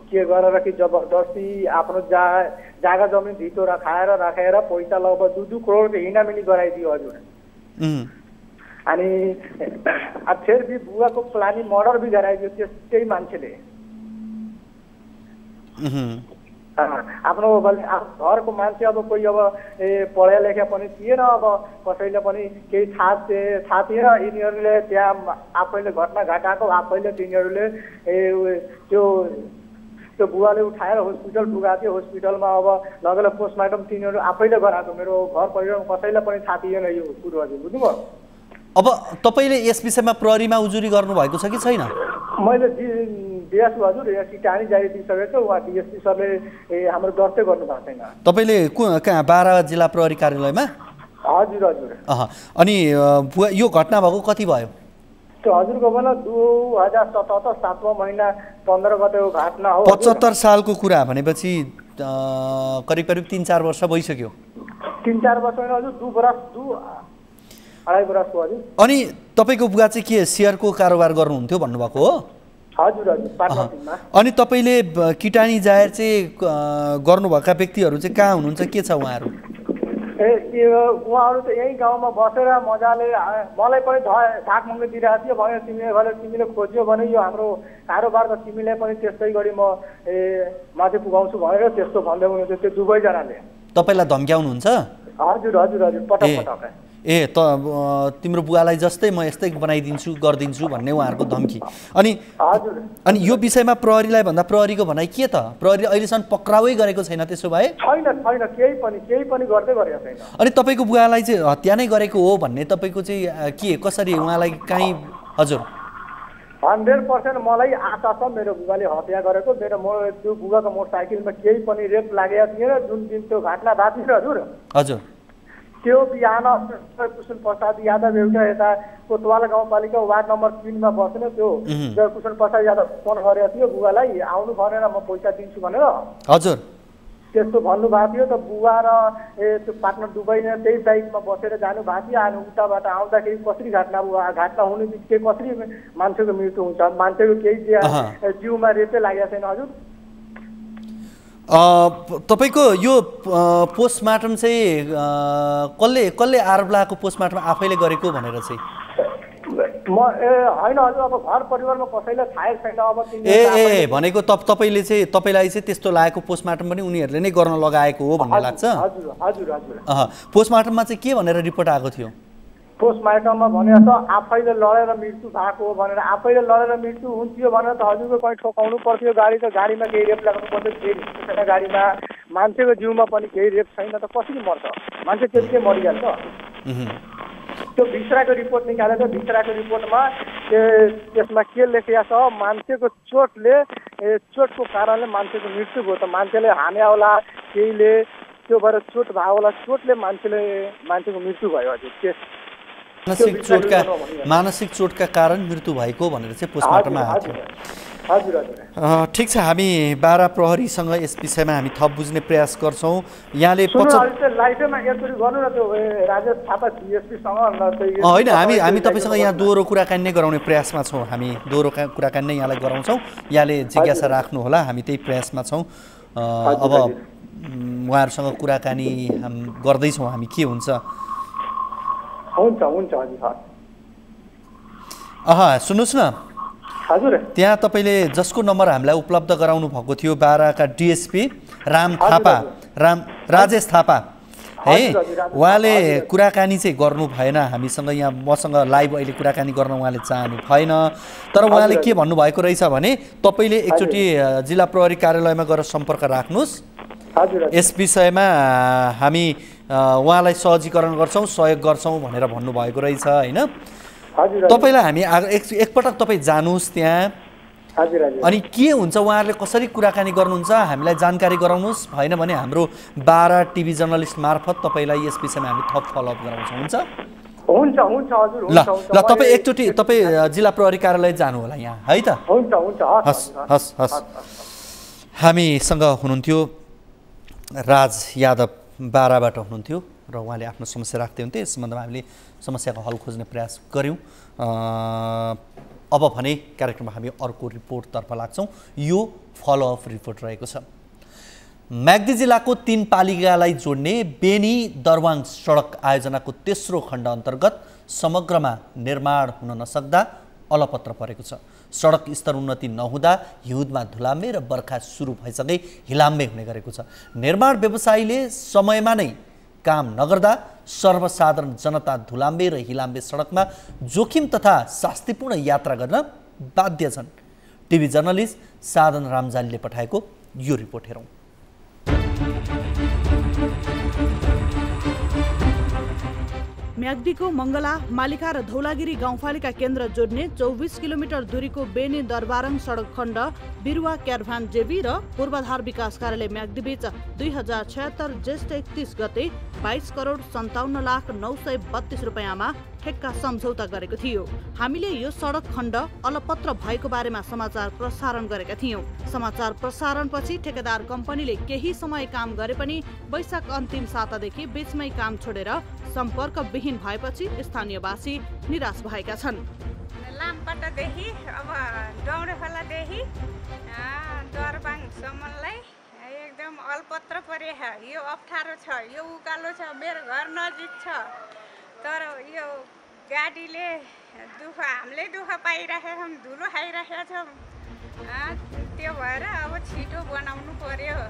के गरेर कि जबरजस्ती आफ्नो जागा जमिन धितो राखेर पैसा लगभग 2 करोडको हिनामिनी गराइदियो हजुर। अनि फेरि भी बुबाको प्लानिङ मर्डर भी गराइदियो त्यही मान्छेले। आफ्नो घरको मान्छे अब कोही अब पढा लेखा पनि थिएन, अब कसैले पनि केही थाहा थिएन। यिनीहरूले त्यहाँ आफैले घटना घटाएको, आफैले तिनीहरूले त्यो बुवाले उठाएर हस्पिटल पुगाएको थियो। हस्पिटलमा अब लगेर पोस्टमार्टम तिनीहरू आफैले गराएको। मेरो घर परिवारमा कसैलाई पनि थाहा थिएन यो कुरो हजुर, बुझ्नुभयो? अब तपाईँले यस विषयमा प्रहरीमा उजुरी गर्नुभएको छ कि छैन? मैले दिएछु हजुर, सिटानी जारी दिइसकेको। उहाँ डिएसपी सरले हाम्रो दर्तै गर्नुभएको छैन। तपाईँले कहाँ बारा जिल्ला प्रहरी कार्यालयमा? हजुर। अनि यो घटना भएको कति भयो? त्यो हजुरको भन 2077 7वाँ महिना 15 गतेको घटना हो। 75 सालको कुरा भनेपछि करिब 3-4 वर्ष भइसक्यो। 3-4 वर्ष होइन हजुर, 2 अढाई बरसको हजुर। अनि तपाईँको बुवा चाहिँ के सेयरको कारोबार गर्नुहुन्थ्यो भन्नुभएको हो? हजुर पार्टनरसिपमा। अनि तपाईँले किटानी जाहेर चाहिँ गर्नुभएका व्यक्तिहरू चाहिँ कहाँ हुनुहुन्छ, के छ उहाँहरू? उहाँहरू त यही गाउँमा बसेर मजाले मलाई पनि ढाक मङ्गली दिइरहेको थियो। भन्यो तिमीले खोज्यो भने यो हाम्रो कारोबार त तिमीले पनि त्यस्तै गरी म माथि पुगाउँछु भनेर त्यस्तो भन्दै हुनुहुन्थ्यो त्यो दुवैजनाले। तपाईँलाई धम्क्याउनुहुन्छ? हजुर पटक। तिम्रो बुवालाई जस्तै म यस्तै बनाइदिन्छु गरिदिन्छु भन्ने उहाँहरूको धम्की। अनि यो विषयमा प्रहरीलाई भन्दा प्रहरीको भनाइ के त? प्रहरीले अहिलेसम्म पक्राउै गरेको छैन त्यसो भए? छैन केही पनि गर्दै गरेको छैन। अनि तपाईँको बुवालाई चाहिँ हत्या नै गरेको हो भन्ने तपाईँको चाहिँ के कसरी उहाँलाई काहीँ? हजुर 100% मलाई आशा छ मेरो बुबाले हत्या गरेको। त्यो बुबाको मोटरसाइकलमा केही पनि रेप लागेको थिएन जुन दिन त्यो घटना भएको थियो हजुर। त्यो बिहान कुशल प्रसाद यादव एउटा यता कोतवाल गाउँपालिका वार्ड नम्बर 3 मा बस्ने त्यो कुशल प्रसाद यादव फोन गरेको थियो बुबालाई आउनु भनेर, म पैसा दिन्छु भनेर। हजुर त्यस्तो भन्नुभएको थियो। त बुबा र त्यो पार्टनर दुबई त्यही बाइकमा बसेर जानु भएको थियो। अनि उताबाट आउँदाखेरि कसरी घटना हुने बित्तिकै कसरी मान्छेको मृत्यु हुन्छ? मान्छेको केही जिउमा रेपै लागेको छैन हजुर। तपाईँको यो पोस्टमार्टम चाहिँ कसले आरोप लगाएको? पोस्टमार्टम आफैले गरेको भनेर चाहिँ होइन हजुर, अब घर परिवारमा कसैलाई थाहै छैन। अब भनेको तपाईँलाई चाहिँ त्यस्तो लागेको पोस्टमार्टम पनि उनीहरूले नै गर्न लगाएको हो भन्ने लाग्छ? हजुर। पोस्टमार्टम चाहिँ के भनेर रिपोर्ट आएको थियो? पोस्टमार्टममा भनेको छ आफैले लडेर मृत्यु भएको हो भनेर। आफैले लडेर मृत्यु हुन्थ्यो भनेर त हजुरको कहीँ ठोकाउनु पर्थ्यो गाडी, त गाडीमा केही रेप लगाउनु पर्थ्यो, केही छैन गाडीमा। मान्छेको जिउमा पनि केही रेप छैन त कसरी मर्छ मान्छे? त्यतिकै मरिहाल्छ। त्यो भित्राको रिपोर्ट निकालेको, भित्राको रिपोर्टमा त्यसमा के लेखेको छ? मान्छेको चोटको कारणले मान्छेको मृत्यु भयो। त मान्छेले हाने होला केहीले त्यो भएर चोट भएको होला, चोटले मान्छेको मृत्यु भयो हजुर। मानसिक चोटका कारण मृत्यु भएको भनेर चाहिँ पोस्टमार्टममा आएको थियो। हजुर हजुर ठिक छ, हामी 12 प्रहरीसँग यस विषयमा हामी थप बुझ्ने प्रयास गर्छौँ। यहाँले होइन, हामी तपाईँसँग यहाँ दोहोरो कुराकानी नै गराउने प्रयासमा छौँ। हामी दोहोरो कुराकानी नै यहाँलाई गराउँछौँ। यहाँले जिज्ञासा राख्नुहोला, हामी त्यही प्रयासमा छौँ। अब उहाँहरूसँग कुराकानी गर्दैछौँ हामी, के हुन्छ। सुन्नुहोस् न, हजुर, त्यहाँ तपाईँले जसको नम्बर हामीलाई उपलब्ध गराउनु भएको थियो 12 का डिएसपी राजेश थापा है, उहाँले कुराकानी चाहिँ गर्नु भएन हामीसँग। यहाँ मसँग लाइभ अहिले कुराकानी गर्न उहाँले चाहनु भएन। तर उहाँले के भन्नुभएको रहेछ भने तपाईँले एकचोटि जिल्ला प्रहरी कार्यालयमा गएर सम्पर्क राख्नुहोस्, यस विषयमा हामी उहाँलाई सहजीकरण गर्छौँ, सहयोग गर्छौँ भनेर भन्नुभएको रहेछ होइन। तपाईँलाई हामी एकपटक तपाईँ जानुहोस् त्यहाँ, अनि के हुन्छ उहाँहरूले कसरी कुराकानी गर्नुहुन्छ हामीलाई जानकारी गराउनुहोस्। भएन भने हाम्रो 12 टिभी जर्नलिस्ट मार्फत तपाईँलाई यस विषयमा हामी थप फलोअप गराउँछौँ। हुन्छ हजुर। ल तपाईँ एकचोटि तपाईँ जिल्ला प्रहरी कार्यालय जानु होला यहाँ है त। हस्। हामीसँग हुनुहुन्थ्यो राज यादव 12बाट हुनुहुन्थ्यो र उहाँले आफ्नो समस्या राख्दै हुन्थ्यो। यस सम्बन्धमा हामीले समस्याको हल खोज्ने प्रयास गऱ्यौँ। अब भने कार्यक्रममा हामी अर्को रिपोर्टतर्फ लाग्छौँ। यो फलोअप रिपोर्ट रहेको छ। म्याग्दी जिल्लाको 3 पालिकालाई जोड्ने बेनी दरवाङ सडक आयोजनाको तेस्रो खण्ड अन्तर्गत समग्रमा निर्माण हुन नसक्दा अलपत्र परेको छ। सडक स्तर उन्नति नहुँदा हिउँदमा धुलाम्बे र बर्खा सुरु भइसकै हिलाम्बे हुने गरेको छ। निर्माण व्यवसायीले समयमा नै काम नगर्दा सर्वसाधारण जनता धुलाम्बे र हिलाम्बे सडकमा जोखिम तथा शास्तिपूर्ण यात्रा गर्न बाध्य छन्। टिभी जर्नलिस्ट साधन रामजालीले पठाएको यो रिपोर्ट हेरौँ। म्याग्दीको मङ्गला, मालिका र धौलागिरी गाउँपालिका केन्द्र जोड्ने 24 किलोमिटर दूरीको बेनी दरबारङ सडक खण्ड बिरुवा क्यारभान जेबी र पूर्वाधार विकास कार्यालय म्याग्दी बीच 2076 ज्येष्ठ 31 गते 22,57,932 रुपियाँमा ठेक्का सम्झौता गरेको थियो। हामीले यो सडक खण्ड अलपत्र भएको बारेमा समाचार प्रसारण गरेका थियौं। समाचार प्रसारणपछि ठेकेदार कम्पनीले केही समय काम गरे पनि वैशाख अन्तिम सातादेखि बीचमै काम छोडेर सम्पर्क विहीन भएपछि स्थानीयवासी निराश भएका छन्। लामपाटादेखि अब डौडेखोलादेखि दरबाङसम्मलाई एकदम अलपत्र परे छ। यो अप्ठ्यारो छ, यो उकालो छ, मेरो घर नजिक छ, तर यो गाडीले दुःख, हामीले दुःख पाइरहेका छौँ, धुलो खाइरहेका छौँ। त्यो भएर अब छिटो बनाउनु पर्यो।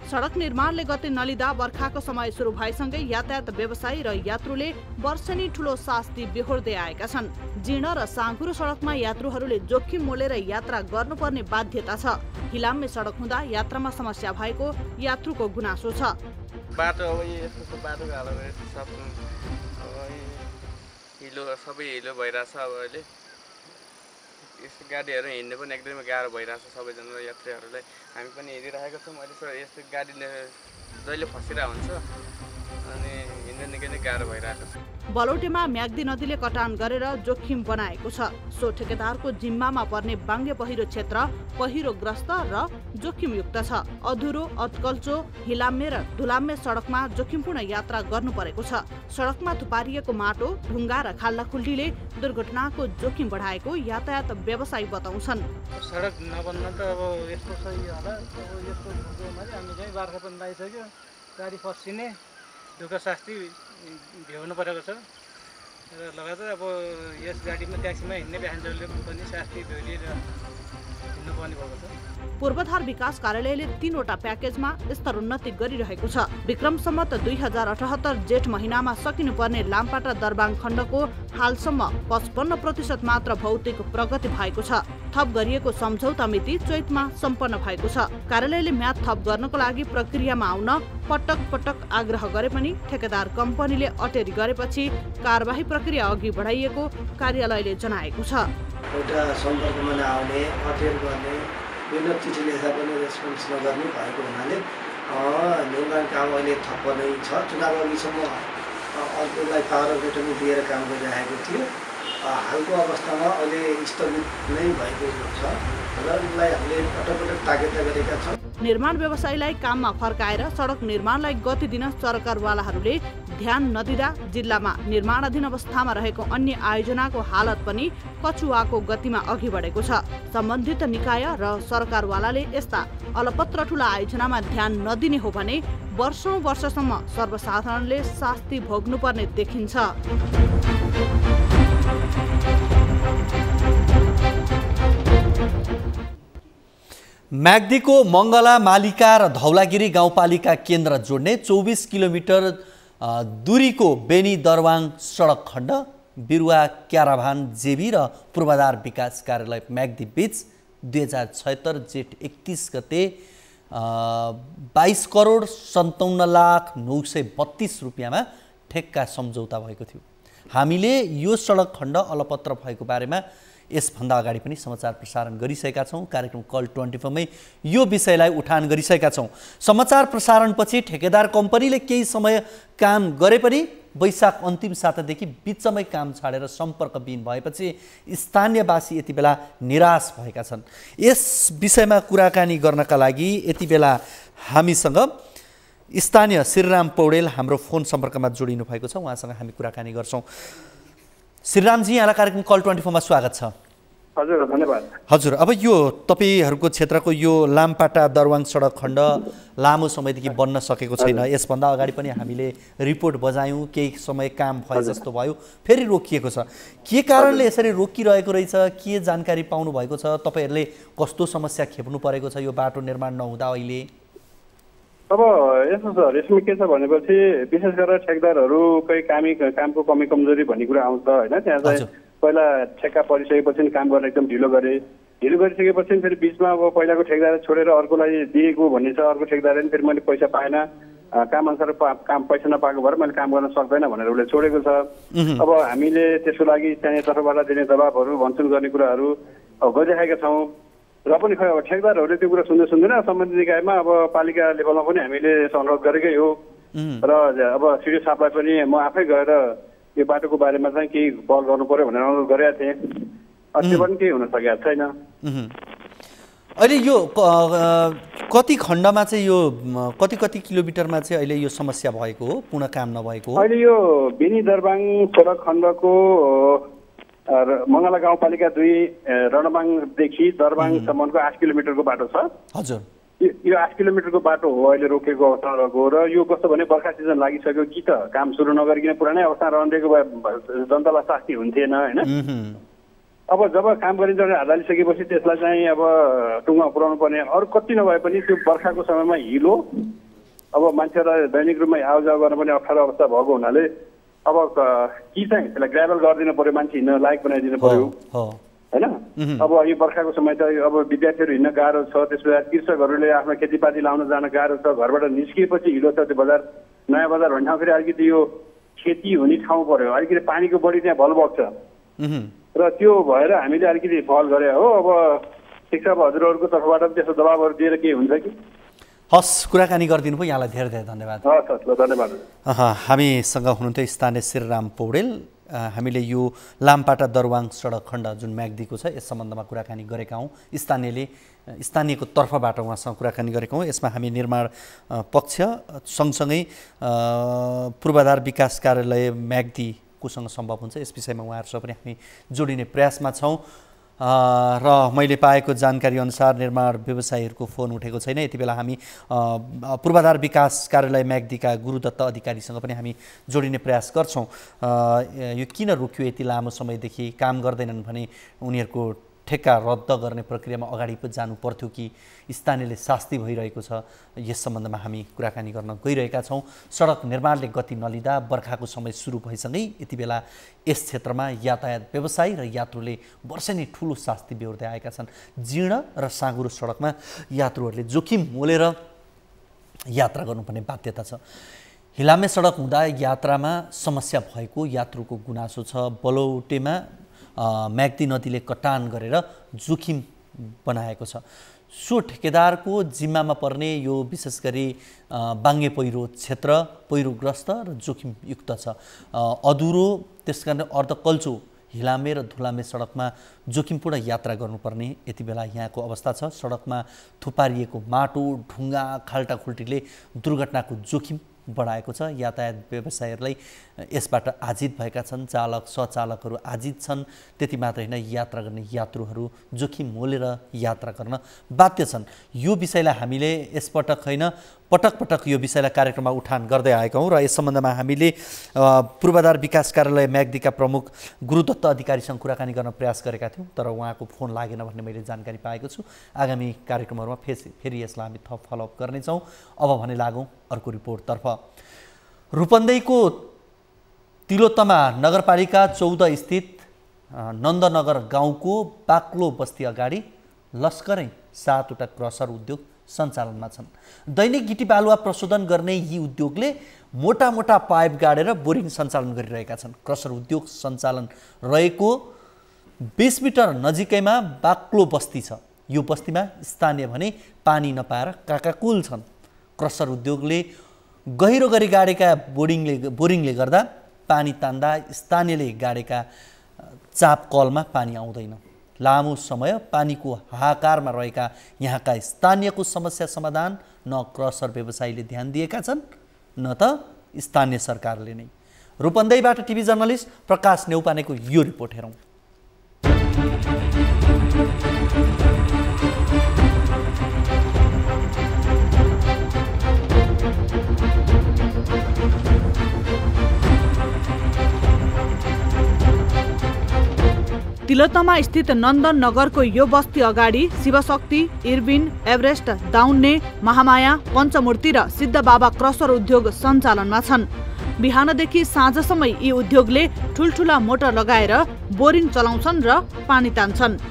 सडक निर्माणले गति नलिँदा बर्खाको समय सुरु भएसँगै यातायात व्यवसायी र यात्रुले वर्षेनी ठुलो शास्ति बेहोर्दै आएका छन्। जीर्ण र साँघुरो सडकमा यात्रुहरूले जोखिम मोलेर यात्रा गर्नुपर्ने बाध्यता छ। हिलाम्मे सडक हुँदा यात्रामा समस्या भएको यात्रुको गुनासो छ। बाटो अब यस्तो बाटोको हालत सब हिलो, सबै हिलो भइरहेछ। अब अहिले यस्तो गाडीहरू हिँड्नु पनि एकदमै गाह्रो भइरहेछ सबैजना यात्रीहरूलाई। हामी पनि हिँडिरहेको छौँ। अहिले यस्तो गाडीले जहिले फसिरहेको हुन्छ अनि हिँड्नु निकै नै गाह्रो भइरहेको छ। बलौटेमा म्याग्दी नदीले कटान गरेर जोखिम बनाएको छ। सो ठेकेदारको जिम्मामा पर्ने बाङ्गे पहिरो क्षेत्र पहिरोग्रस्त र जोखिमयुक्त छ। अधुरो, अत्कल्चो, हिलाम्मे र धुलाम्मे सडकमा जोखिमपूर्ण यात्रा गर्नु परेको छ। सडकमा थुपारिएको माटो, ढुङ्गा र खाल्डाखुल्डीले दुर्घटनाको जोखिम बढाएको यातायात व्यवसायी बताउँछन्। सडक नबन्न त अब यस्तो सही होला। अब यस्तो हामी चाहिँ बर्खा पनि लागिसक्यो, गाडी फसिने दुःख शास्ति भ्याउनु परेको छ र लगातार अब यस गाडीमा ट्याक्सीमा हिँड्ने प्यासेन्जरले पनि शास्ति भ्याउलिएर हिँड्नुपर्ने भएको छ। पूर्वाधार विकास कार्यालयले 3 वटा प्याकेजमा स्तर उन्नति गरिरहेको छ। विक्रम सम्मत 2078 जेठ महिनामा सकिनुपर्ने लामपाटा दरबाङ खण्डको हालसम्म 55% मात्र भौतिक प्रगति भएको छ। थप गरिएको सम्झौता मिति चैतमा सम्पन्न भएको छ। कार्यालयले म्याद थप गर्नको लागि प्रक्रियामा आउन पटक पटक आग्रह गरे पनि ठेकेदार कम्पनीले अटेरी गरेपछि कारबाही प्रक्रिया अघि बढाइएको कार्यालयले जनाएको छ। एउटा सम्पर्कमा नआउने, अटेर गर्ने, विभिन्न चिठी लेख्दा पनि रेस्पोन्स नगर्ने भएको हुनाले निर्माण काम अहिले ठप्प नै छ। चुनाव अघिसम्म अर्कोलाई पावर अफ एटर्नी दिएर काम गरिरहेको थियो। हालको अवस्थामा अहिले स्थगित नै भएको छ र यसलाई हामीले पटक ताकेता गरेका छौँ। निर्माण व्यवसायीलाई काममा फर्काएर सडक निर्माणलाई गति दिन सरकारवालाहरूले ध्यान नदिँदा जिल्लामा निर्माणाधीन अवस्थामा रहेको अन्य आयोजनाको हालत पनि कछुवाको गतिमा अघि बढेको छ। सम्बन्धित निकाय र सरकारवालाले यस्ता अलपत्र ठूला आयोजनामा ध्यान नदिने हो भने वर्षौं वर्षसम्म सर्वसाधारणले शास्ति भोग्नुपर्ने देखिन्छ। म्याग्दीको मङ्गला, मालिका र धौलागिरी गाउँपालिका केन्द्र जोड्ने 24 किलोमिटर दूरीको बेनी दरवाङ सडक खण्ड बिरुवा क्याराभान जेबी र पूर्वाधार विकास कार्यालय म्याग्दी बीच 2076 जेठ 31 गते 22 करोड 57,932 रुपियाँमा ठेक्का सम्झौता भएको थियो। हामीले यो सडक खण्ड अलपत्र भएको बारेमा यसभन्दा अगाडि पनि समाचार प्रसारण गरिसकेका छौँ। कार्यक्रम कल 24 मै यो विषयलाई उठान गरिसकेका छौँ। समाचार प्रसारणपछि ठेकेदार कम्पनीले केही समय काम गरे पनि वैशाख अन्तिम सातादेखि बिचमै काम छाडेर सम्पर्कविहीन भएपछि स्थानीयवासी यति बेला निराश भएका छन्। यस विषयमा कुराकानी गर्नका लागि यति बेला हामीसँग स्थानीय श्रीराम पौडेल हाम्रो फोन सम्पर्कमा जोडिनु भएको छ। उहाँसँग हामी कुराकानी गर्छौँ। श्रीरामजी, यहाँलाई कार्यक्रम कल 24 मा स्वागत छ। हजुर, धन्यवाद। हजुर, अब यो तपाईहरूको क्षेत्रको यो लामपाटा दरवाङ सडक खण्ड लामो समयदेखि बन्न सकेको छैन। यसभन्दा अगाडि पनि हामीले रिपोर्ट बजायौँ, केही समय काम भए जस्तो भयो, फेरि रोकिएको छ। के कारणले यसरी रोकिरहेको रहेछ? के जानकारी पाउनु भएको छ? तपाईँहरूले कस्तो समस्या खेप्नु परेको छ यो बाटो निर्माण नहुँदा अहिले? अब यस्तो छ, यसमा के छ भनेपछि विशेष गरेर ठेकदारहरूकै कामको कमी कमजोरी भन्ने कुरा आउँछ होइन। त्यहाँ चाहिँ पहिला ठेक्का परिसकेपछि काम गर्न एकदम ढिलो गरिसकेपछि फेरि बिचमा अब पहिलाको ठेकदार छोडेर अर्कोलाई दिएको भन्ने छ। अर्को ठेकदारले पनि फेरि मैले पैसा पाएन, काम अनुसार काम पैसा नपाएको भएर मैले काम गर्न सक्दैन भनेर उसले छोडेको छ। अब हामीले त्यसको लागि स्थानीय तर्फबाट दिने दबाबहरू भन्छन् गर्ने कुराहरू गरिरहेका छौँ र पनि खै अब ठेकदारहरूले त्यो कुरा सुन्दैन। सम्बन्धित निकायमा अब पालिका लेभलमा पनि हामीले अनुरोध गरेकै हो र अब सिडिओ साहबलाई पनि म आफै गएर यो बाटोको बारेमा चाहिँ केही पहल गर्नु पर्यो भनेर अनुरोध गरेका थिएँ। त्यो पनि केही हुन सकेको छैन। अहिले यो कति खण्डमा चाहिँ यो कति किलोमिटरमा चाहिँ अहिले यो समस्या भएको हो, पूर्ण काम नभएको हो? अहिले यो बेनी दरबाङ सडक खण्डको मङ्गला गाउँपालिका 2 रणबाङदेखि दरबाङसम्मको 8 किलोमिटरको बाटो छ। हजुर, यो 8 किलोमिटरको बाटो हो अहिले रोकेको अवस्था रहेको र यो कस्तो भने बर्खा सिजन लागिसक्यो कि त काम सुरु नगरिकन पुरानै अवस्था रहँदैको भए जनतालाई शास्ति हुन्थेन होइन। अब जब काम गरिन्छ हालिसकेपछि त्यसलाई चाहिँ अब टुङ्गा पुर्याउनु पर्ने, अरू कति नभए पनि त्यो बर्खाको समयमा हिलो अब मान्छेहरूलाई दैनिक रूपमा आउजाउ गर्न पनि अप्ठ्यारो अवस्था भएको हुनाले अब कि चाहिँ त्यसलाई ग्राभल गरिदिनु पर्यो, मान्छे हिँड्न लायक बनाइदिनु पर्यो होइन। अब यो बर्खाको समय त अब विद्यार्थीहरू हिँड्न गाह्रो छ, त्यसपछि कृषकहरूले आफ्नो खेतीपाती लाउन जान गाह्रो छ। घरबाट निस्किएपछि हिलो छ त्यो बजार, नयाँ बजार भन्ने ठाउँ फेरि अलिकति यो खेती हुने ठाउँ पर्यो, अलिकति पानीको बढी त्यहाँ भल बग्छ र त्यो भएर हामीले अलिकति पहल गरे हो। अब ठिक छ, अब हजुरहरूको तर्फबाट पनि त्यस्तो दबाबहरू दिएर के हुन्छ कि? हस्, कुराकानी गरिदिनु भयो, यहाँलाई धेरै धेरै धन्यवाद। हस्, धन्यवाद। हामीसँग हुनुहुन्थ्यो स्थानीय श्रीराम पौडेल। हामीले यो लामपाटा दरवाङ सडक खण्ड जुन म्याग्दीको छ यस सम्बन्धमा कुराकानी गरेका हौँ। स्थानीयको तर्फबाट उहाँसँग कुराकानी गरेका हौँ। यसमा हामी निर्माण पक्ष सँगसँगै पूर्वाधार विकास कार्यालय म्याग्दी कोसँग सम्भव हुन्छ यस विषयमा उहाँहरूसँग पनि हामी जोडिने प्रयासमा छौँ। र मैले पाएको जानकारी अनुसार निर्माण व्यवसायीहरूको फोन उठेको छैन। यति बेला हामी पूर्वाधार विकास कार्यालय म्याग्दीका गुरुदत्त अधिकारीसँग पनि हामी जोडिने प्रयास गर्छौँ। यो किन रोकियो यति लामो समयदेखि, काम गर्दैनन् भने उनीहरूको ठेक्का रद्द गर्ने प्रक्रियामा अगाडि पो जानु पर्थ्यो कि स्थानीयले शास्ति भइरहेको छ, यस सम्बन्धमा हामी कुराकानी गर्न गइरहेका छौँ। सडक निर्माणले गति नलिँदा बर्खाको समय सुरु भइसँगै यति बेला यस क्षेत्रमा यातायात व्यवसायी र यात्रुले वर्षै नै ठुलो शास्ति बेहोर्दै आएका छन्। जीर्ण र साँघुरो सडकमा यात्रुहरूले जोखिम मोलेर यात्रा गर्नुपर्ने बाध्यता छ। हिलामे सडक हुँदा यात्रामा समस्या भएको यात्रुको गुनासो छ। बलौटेमा म्याग्दी नदीले कटान गरेर जोखिम बनाएको छ। सो ठेकेदारको जिम्मामा पर्ने यो विशेष गरी बाङ्गे पहिरो क्षेत्र पहिरोग्रस्त र जोखिमयुक्त छ। अधुरो त्यसकारण अर्धकल्चो हिलामे र धुलामे सडकमा जोखिमपूर्ण यात्रा गर्नुपर्ने यति बेला यहाँको अवस्था छ। सडकमा थुपारिएको माटो ढुङ्गा खाल्टाखुल्टीले दुर्घटनाको जोखिम बढाएको छ। यातायात व्यवसायीहरूलाई यसबाट आजित भएका छन्, चालक सचालकहरू आजित छन्। त्यति मात्र होइन, यात्रा गर्ने यात्रुहरू जोखिम मोलेर यात्रा गर्न बाध्य छन्। यो विषयलाई हामीले यसपटक होइन पटक पटक यो विषयलाई कार्यक्रममा उठान गर्दै आएका हौँ र यस सम्बन्धमा हामीले पूर्वाधार विकास कार्यालय म्याग्दीका प्रमुख गुरुदत्त अधिकारीसँग कुराकानी गर्न प्रयास गरेका थियौँ, तर उहाँको फोन लागेन भन्ने मैले जानकारी पाएको छु। आगामी कार्यक्रमहरूमा फेरि यसलाई हामी थप फलोअप गर्नेछौँ। अब भने लागौँ अर्को रिपोर्टतर्फ। रूपन्देहीको तिलोत्तमा नगरपालिका 14 स्थित नन्दनगर गाउँको बाक्लो बस्ती अगाडि लस्करै 7वटा क्रसर उद्योग सञ्चालनमा छन्। दैनिक गिटी बालुवा प्रशोधन गर्ने यी उद्योगले मोटा मोटा पाइप गाडेर बोरिङ सञ्चालन गरिरहेका छन्। क्रसर उद्योग सञ्चालन रहेको 20 मिटर नजिकैमा बाक्लो बस्ती छ। यो बस्तीमा स्थानीय भने पानी नपाएर काकाकुल छन्। क्रसर उद्योगले गहिरो गरी गाडेका बोरिङले गर्दा पानी तान्दा स्थानीयले गाडेका चाप कलमा पानी आउँदैन। लामो समय पानीको हाहाकारमा रहेका यहाँका स्थानीयको समस्या समाधान न क्रसर व्यवसायीले ध्यान दिएका छन् न त स्थानीय सरकारले नै। रूपन्देहीबाट टिभी जर्नलिस्ट प्रकाश नेउपानेको यो रिपोर्ट हेरौँ। तिलोत्तमा स्थित नन्दन नगरको यो बस्ती अगाडि शिवशक्ति, इर्विन, एभरेस्ट, दाउन्ने, महामाया, पञ्चमूर्ति र सिद्ध बाबा क्रसर उद्योग सञ्चालनमा छन्। बिहानदेखि साँझसम्म यी उद्योगले ठुल्ठुला मोटर लगाएर बोरिङ चलाउँछन् र पानी तान्छन्।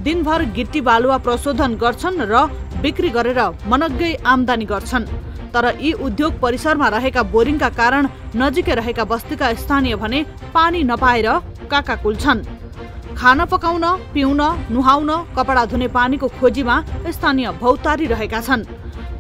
दिनभर गिट्टी बालुवा प्रशोधन गर्छन् र बिक्री गरेर मनग्गै आम्दानी गर्छन्। तर यी उद्योग परिसरमा रहेका बोरिङका कारण नजिकै रहेका बस्तीका स्थानीय भने पानी नपाएर काकाकुल छन्। खाना पकाउन, पिउन, नुहाउन, कपडा धुने पानीको खोजीमा स्थानीय भौतारी रहेका छन्।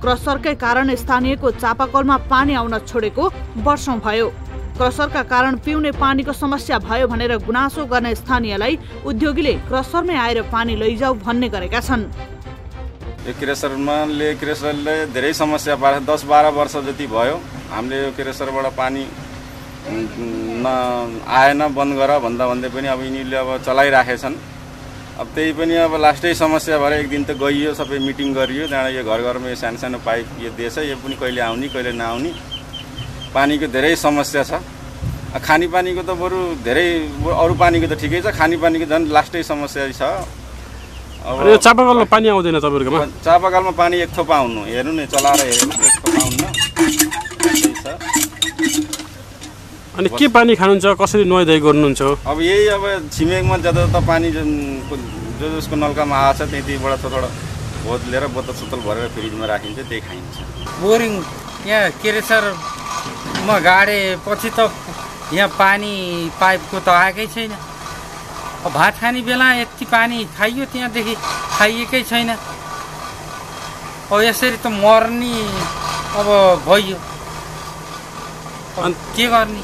क्रसरकै कारण स्थानीयको चापाकलमा पानी आउन छोडेको वर्षौं भयो। क्रसरका कारण पिउने पानीको समस्या भयो भनेर गुनासो गर्ने स्थानीयलाई उद्योगीले क्रसरमै आएर पानी लैजाऊ भन्ने गरेका छन्। यो क्रेसरले धेरै समस्या पार्छ। 10-12 वर्ष जति भयो हामीले यो क्रेसरबाट पानी आएन, बन्द गर भन्दा भन्दै पनि अब यिनीहरूले अब चलाइराखेछन्। अब त्यही पनि अब लास्टै समस्या भएर एक दिन त गइयो, सबै मिटिङ गरियो। त्यहाँबाट यो घर घरमा यो सानो सानो पाइप यो दिएछ, यो पनि कहिले आउने कहिले नआउने। पानीको धेरै समस्या छ। खानेपानीको त बरु धेरै, अरू पानीको त ठिकै छ, खानेपानीको झन् लास्टै समस्या छ। अब चापाकलमा पानी आउँदैन तपाईँहरूकोमा? चापाकलमा पानी एक थोपा आउनु, हेर्नु नि चलाएर हेर्नु, एक थोपा आउनु। अनि के पानी खानुहुन्छ, कसरी नुहाइधुवाइ गर्नुहुन्छ? अब यही अब छिमेकमा जतातता पानी जसको नलकामा आएको छ त्यहीँबाट थोडा भोट लिएर बोतल सोतल भरेर फ्रिजमा राखिन्छ, त्यही खाइन्छ। बोरिङ यहाँ क्रेसरमा गाडेपछि त यहाँ पानी पाइपको त आएकै छैन। अब भात खाने बेला यति पानी खाइयो, त्यहाँदेखि खाइएकै छैन। अब यसरी त मर्ने अब भइयो, के गर्ने?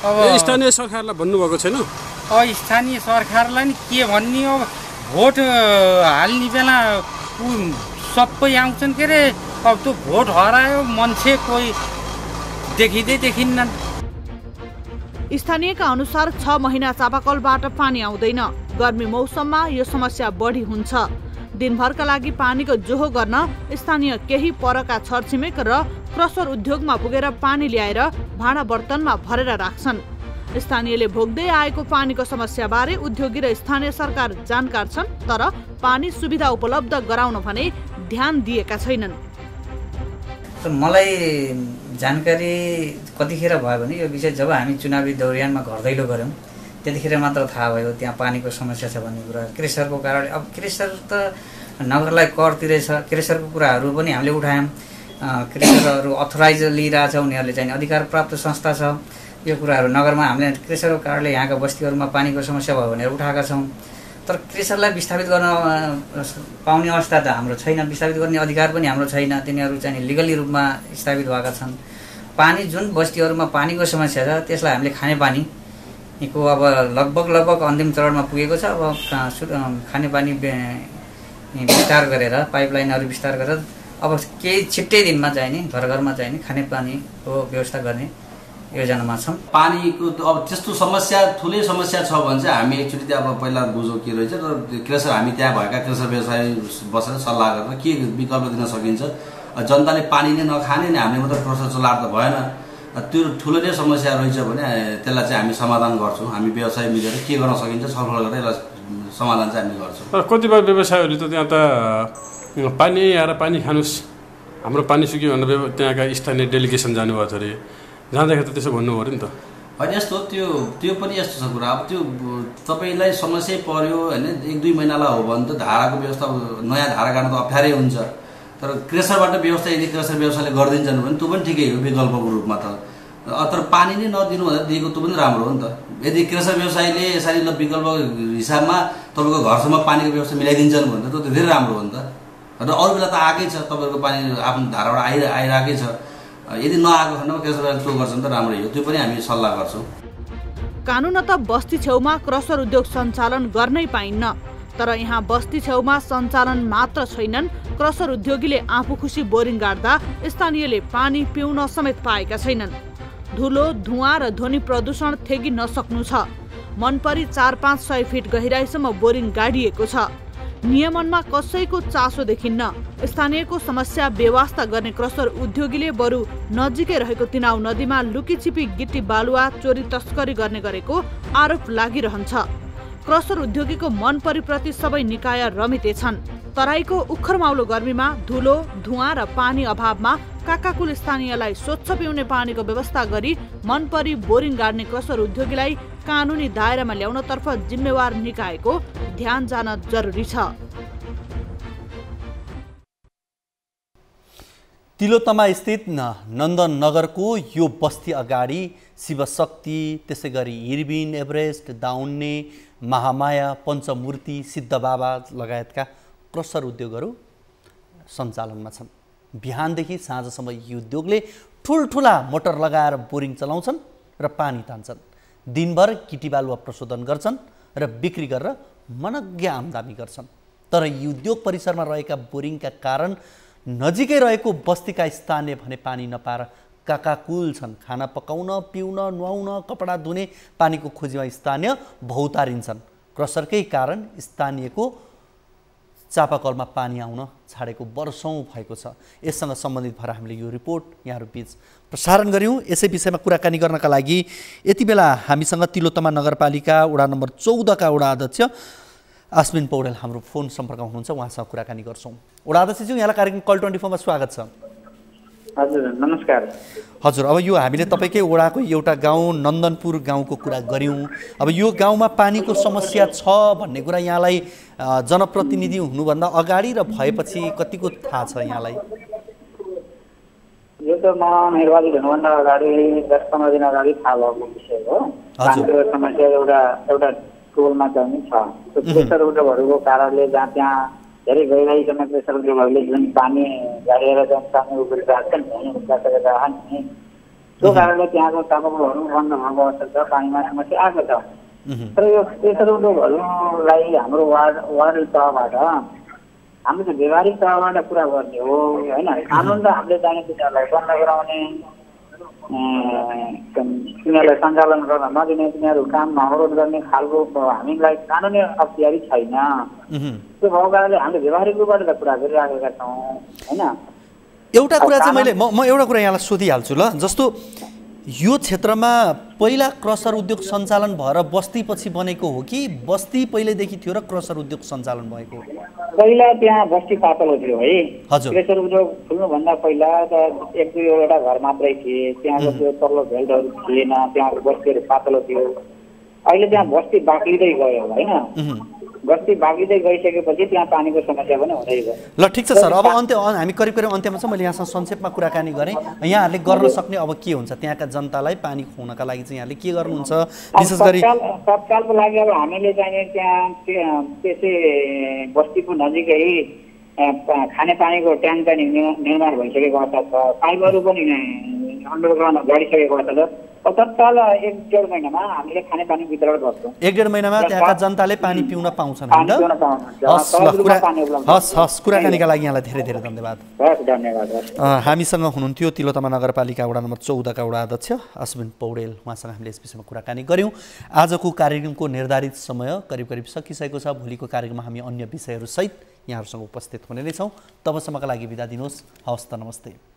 अब स्थानीय सरकारलाई भन्नुभएको छैन? अब स्थानीय सरकारलाई नि के भन्ने हो, भोट हाल्ने बेला सबै आउँछन् के अरे। अब त्यो भोट हरायो, मान्छे कोही देखिन्नन्। स्थानीयका अनुसार 6 महिना चापाकलबाट पानी आउँदैन। गर्मी मौसममा यो समस्या बढी हुन्छ। दिनभरका लागि पानीको जोहो गर्न स्थानीय केही परका छरछिमेक र क्रसर उद्योगमा पुगेर पानी ल्याएर भाँडा बर्तनमा भरेर राख्छन्। स्थानीयले भोग्दै आएको पानीको समस्याबारे उद्योगी र स्थानीय सरकार जानकार छन्, तर पानी सुविधा उपलब्ध गराउन भने ध्यान दिएका छैनन्। मलाई जानकारी कतिखेर भयो भने यो विषय जब हामी चुनावी दौरानमा घर दैलो गऱ्यौँ त्यतिखेर मात्र थाहा भयो त्यहाँ पानीको समस्या छ भन्ने कुरा। क्रेसरको कारण अब क्रेसर त नगरलाई कर तिरेछ, क्रेसरको कुराहरू पनि हामीले उठायौँ। क्रेसरहरू अथोराइज लिइरहेछ, उनीहरूले चाहिँ अधिकार प्राप्त संस्था छ। यो कुराहरू नगरमा हामीले क्रेसरको कारणले यहाँका बस्तीहरूमा पानीको समस्या भयो भनेर उठाएका छौँ। तर क्रेसरलाई विस्थापित गर्न पाउने अवस्था त हाम्रो छैन, विस्थापित गर्ने अधिकार पनि हाम्रो छैन। तिनीहरू चाहिँ लिगली रूपमा स्थापित भएका छन्। पानी जुन बस्तीहरूमा पानीको समस्या छ त्यसलाई हामीले खानेपानीको अब लगभग अन्तिम चरणमा पुगेको छ। अब खानेपानी विस्तार गरेर पाइपलाइनहरू विस्तार गरेर अब केही छिट्टै दिनमा चाहिँ नि घर घरमा चाहिँ नि खानेपानीको व्यवस्था गर्ने योजनामा छौँ। पानीको अब त्यस्तो समस्या ठुलै समस्या छ भने चाहिँ हामी एकचोटि त्यहाँ अब पहिला बुझौँ के रहेछ र क्रेसर हामी त्यहाँ भएका क्रेसर व्यवसाय बसेर सल्लाह गरेर के विकल्प दिन सकिन्छ। जनताले पानी नै नखाने नि हामीले मात्र क्रेसर चलाएर त भएन। त्यो ठुलो नै समस्या रहेछ भने त्यसलाई चाहिँ हामी समाधान गर्छौँ। हामी व्यवसाय मिलेर के गर्न सकिन्छ छलफल गरेर यसलाई समाधान चाहिँ हामी गर्छौँ। कतिपय व्यवसायहरूले त त्यहाँ त पानी आएर पानी खानुहोस्, हाम्रो पानी सुक्यो भनेर त्यहाँका स्थानीय डेलिगेसन जानुभएको छ अरे, जाँदाखेरि त त्यसो भन्नु पऱ्यो नि त। होइन यस्तो त्यो पनि यस्तो छ कुरा। अब त्यो तपाईँलाई समस्या पर्यो होइन 1-2 महिनालाई हो भने त धाराको व्यवस्था नयाँ धारा गाड्न त अप्ठ्यारै हुन्छ। तर क्रेसरबाट व्यवस्था यदि क्रेसर व्यवसायले गरिदिन्छन् भने त्यो पनि ठिकै हो विकल्पको रूपमा त। तर पानी नै नदिनु भनेर दिएको त्यो पनि राम्रो हो नि त। यदि क्रेसर व्यवसायले यसरी विकल्प हिसाबमा तपाईँको घरसम्म पानीको व्यवस्था मिलाइदिन्छन् भने त त्यो धेरै राम्रो हो नि त। र अरू बेला त आएकै छ तपाईँको पानी आफ्नो धाराबाट आइरहेकै छ। यदि नआएको खण्डमा क्रेसर त्यो गर्छन् त राम्रै हो, त्यो पनि हामी सल्लाह गर्छौँ। कानुनत बस्ती छेउमा क्रसर उद्योग सञ्चालन गर्नै पाइन्न, तर यहाँ बस्ती छेउमा सञ्चालन मात्र छैनन्, क्रसर उद्योगीले आफू खुसी बोरिङ गाड्दा स्थानीयले पानी पिउन समेत पाएका छैनन्। धुलो, धुवाँ र ध्वनि प्रदूषण थेगी नसक्नु छ। मनपरी 400-500 फिट गहिराईसम्म बोरिङ गाडिएको छ। नियमनमा कसैको चासो देखिन्न। स्थानीयको समस्या बेवास्ता गर्ने क्रसर उद्योगीले बरु नजिकै रहेको तिनाउ नदीमा लुकीछिपी गिट्टी बालुवा चोरी तस्करी गर्ने गरेको आरोप लागिरहन्छ। क्रसर उद्योगीको मन परिप्रति सबै निकाय रमिते छन्। तराईको उखरमाउलो गर्मीमा धुलो, धुवाँ र पानी अभावमा काकाकुल स्थानीयलाई स्वच्छ पिउने पानीको व्यवस्था गरी मनपरी बोरिङ गाड्ने क्रसर उद्योगीलाई कानुनी दायरामा ल्याउनतर्फ जिम्मेवार निकायको ध्यान जान जरुरी छ। तिलोत्तमा स्थित नन्दनगरको यो बस्ती अगाडि शिवशक्ति, त्यसै गरी हिरबिन, एभरेस्ट, दाउन्ने, महामाया, पञ्चमूर्ति, सिद्धबाबा लगायतका क्रसर उद्योगहरू सञ्चालनमा छन्। बिहानदेखि साँझसम्म यी उद्योगले ठुल्ठुला मोटर लगाएर बोरिङ चलाउँछन् र पानी तान्छन्। दिनभर गिटी बालुवा प्रशोधन गर्छन् र बिक्री गरेर मनज्ञ आम्दानी गर्छन्। तर यी उद्योग परिसरमा रहेका बोरिङका कारण नजिकै रहेको बस्तीका स्थानीय भने पानी नपाएर काकाकुल छन्। खाना पकाउन, पिउन, नुहाउन, कपडा धुने पानीको खोजीमा स्थानीय भौतारिन्छन्। क्रसरकै कारण स्थानीयको चापाकलमा पानी आउन छाडेको वर्षौँ भएको छ। यससँग सम्बन्धित भएर हामीले यो रिपोर्ट यहाँहरू बीच प्रसारण गऱ्यौँ। यसै विषयमा कुराकानी गर्नका लागि यति बेला हामीसँग तिलोत्तमा नगरपालिका वडा नम्बर 14 का वडा अध्यक्ष आश्विन पौडेल हाम्रो फोन सम्पर्कमा हुनुहुन्छ। उहाँसँग कुराकानी गर्छौँ। वडा अध्यक्षज्यू, यहाँलाई कार्यक्रम कल 24 मा स्वागत छ। हजुर नमस्कार। हजुर, अब यो हामीले तपाईँकै वडाको एउटा गाउँ नन्दनपुर गाउँको कुरा गऱ्यौँ। अब यो गाउँमा पानीको समस्या छ भन्ने कुरा यहाँलाई जनप्रतिनिधि हुनुभन्दा अगाडि र भएपछि कतिको थाहा छ यहाँलाई? यो त म निर्वाचित हुनुभन्दा अगाडि 10-15 दिन अगाडि थाहा भएको विषय हो। पानीको समस्या एउटा टोलमा चाहिँ छ। त्यो प्रेसर उद्योगहरूको कारणले जहाँ त्यहाँ धेरै गहिराईसम्म प्रेसर उद्योगहरूले जुन पानी गाडेर चाहिँ पानी उब्रिरहेको छ नि, त्यो कारणले त्यहाँको चापाकलहरू बन्द भएको अवस्था छ। पानीमा समस्या आएको छ। तर यो प्रेसर उद्योगहरूलाई हाम्रो वार्ड तहबाट हाम्रो त व्यवहारिक तहबाट कुरा गर्ने हो होइन। कानुन त हामीले जाने तिनीहरूलाई बन्द गराउने, तिनीहरूलाई सञ्चालन गर्न नदिने, तिनीहरू काम अवरोध गर्ने खालको हामीलाई कानुनी अख्तियारी छैन। त्यो भएको कारणले हामीले व्यवहारिक रूपबाट त कुरा गरिराखेका छौँ होइन। एउटा कुरा चाहिँ म एउटा कुरा यहाँलाई सोधिहाल्छु ल। जस्तो यो क्षेत्रमा पहिला क्रसर उद्योग सञ्चालन भएर बस्ती पछि बनेको हो कि बस्ती पहिलेदेखि थियो र क्रसर उद्योग सञ्चालन भएको? पहिला त्यहाँ बस्ती पातलो थियो है। हजुर। प्रेसर उद्योग खुल्नुभन्दा पहिला त 1-2वटा घर मात्रै थिए। त्यहाँको त्यो तल्लो भेल्टहरू थिएन, त्यहाँको बस्तीहरू पातलो थियो। अहिले त्यहाँ बस्ती बाक्लिँदै गयो होइन। बस्ती भागिँदै गइसकेपछि त्यहाँ पानीको समस्या पनि हुँदै गयो। ल ठिक छ सर, अब हामी करिब अन्त्यमा छ। मैले यहाँसँग संक्षेपमा कुराकानी गरेँ। यहाँहरूले गर्न सक्ने अब के हुन्छ त्यहाँका जनतालाई पानी खुवाउनका लागि चाहिँ यहाँले के गर्नुहुन्छ? विशेष गरी तत्कालको लागि अब हामीले चाहिँ त्यहाँ त्यसै बस्तीको नजिकै खानेपानीको ट्याङ्क पनि निर्माण भइसकेको अवस्था छ। पाइपहरू पनि अन्डरग्राउन्ड गरिसकेको अवस्था छ। तत्काल 1-1.5 महिनामा हामीले खानेपानी वितरण गर्छौँ। 1-1.5 महिनामा त्यहाँका जनताले पानी पिउन पाउँछन् होइन? हस्, कुराकानीका लागि यहाँलाई धेरै धेरै धन्यवाद। हामीसँग हुनुहुन्थ्यो तिलोत्तमा नगरपालिका वडा नम्बर 14 का वडा अध्यक्ष अश्विन पौडेल। उहाँसँग हामीले यस विषयमा कुराकानी गऱ्यौँ। आजको कार्यक्रमको निर्धारित समय करिब सकिसकेको छ। भोलिको कार्यक्रममा हामी अन्य विषयहरूसहित यहाँहरूसँग उपस्थित हुने नै छौँ। तबसम्मका लागि बिदा दिनुहोस्। हवस् त, नमस्ते।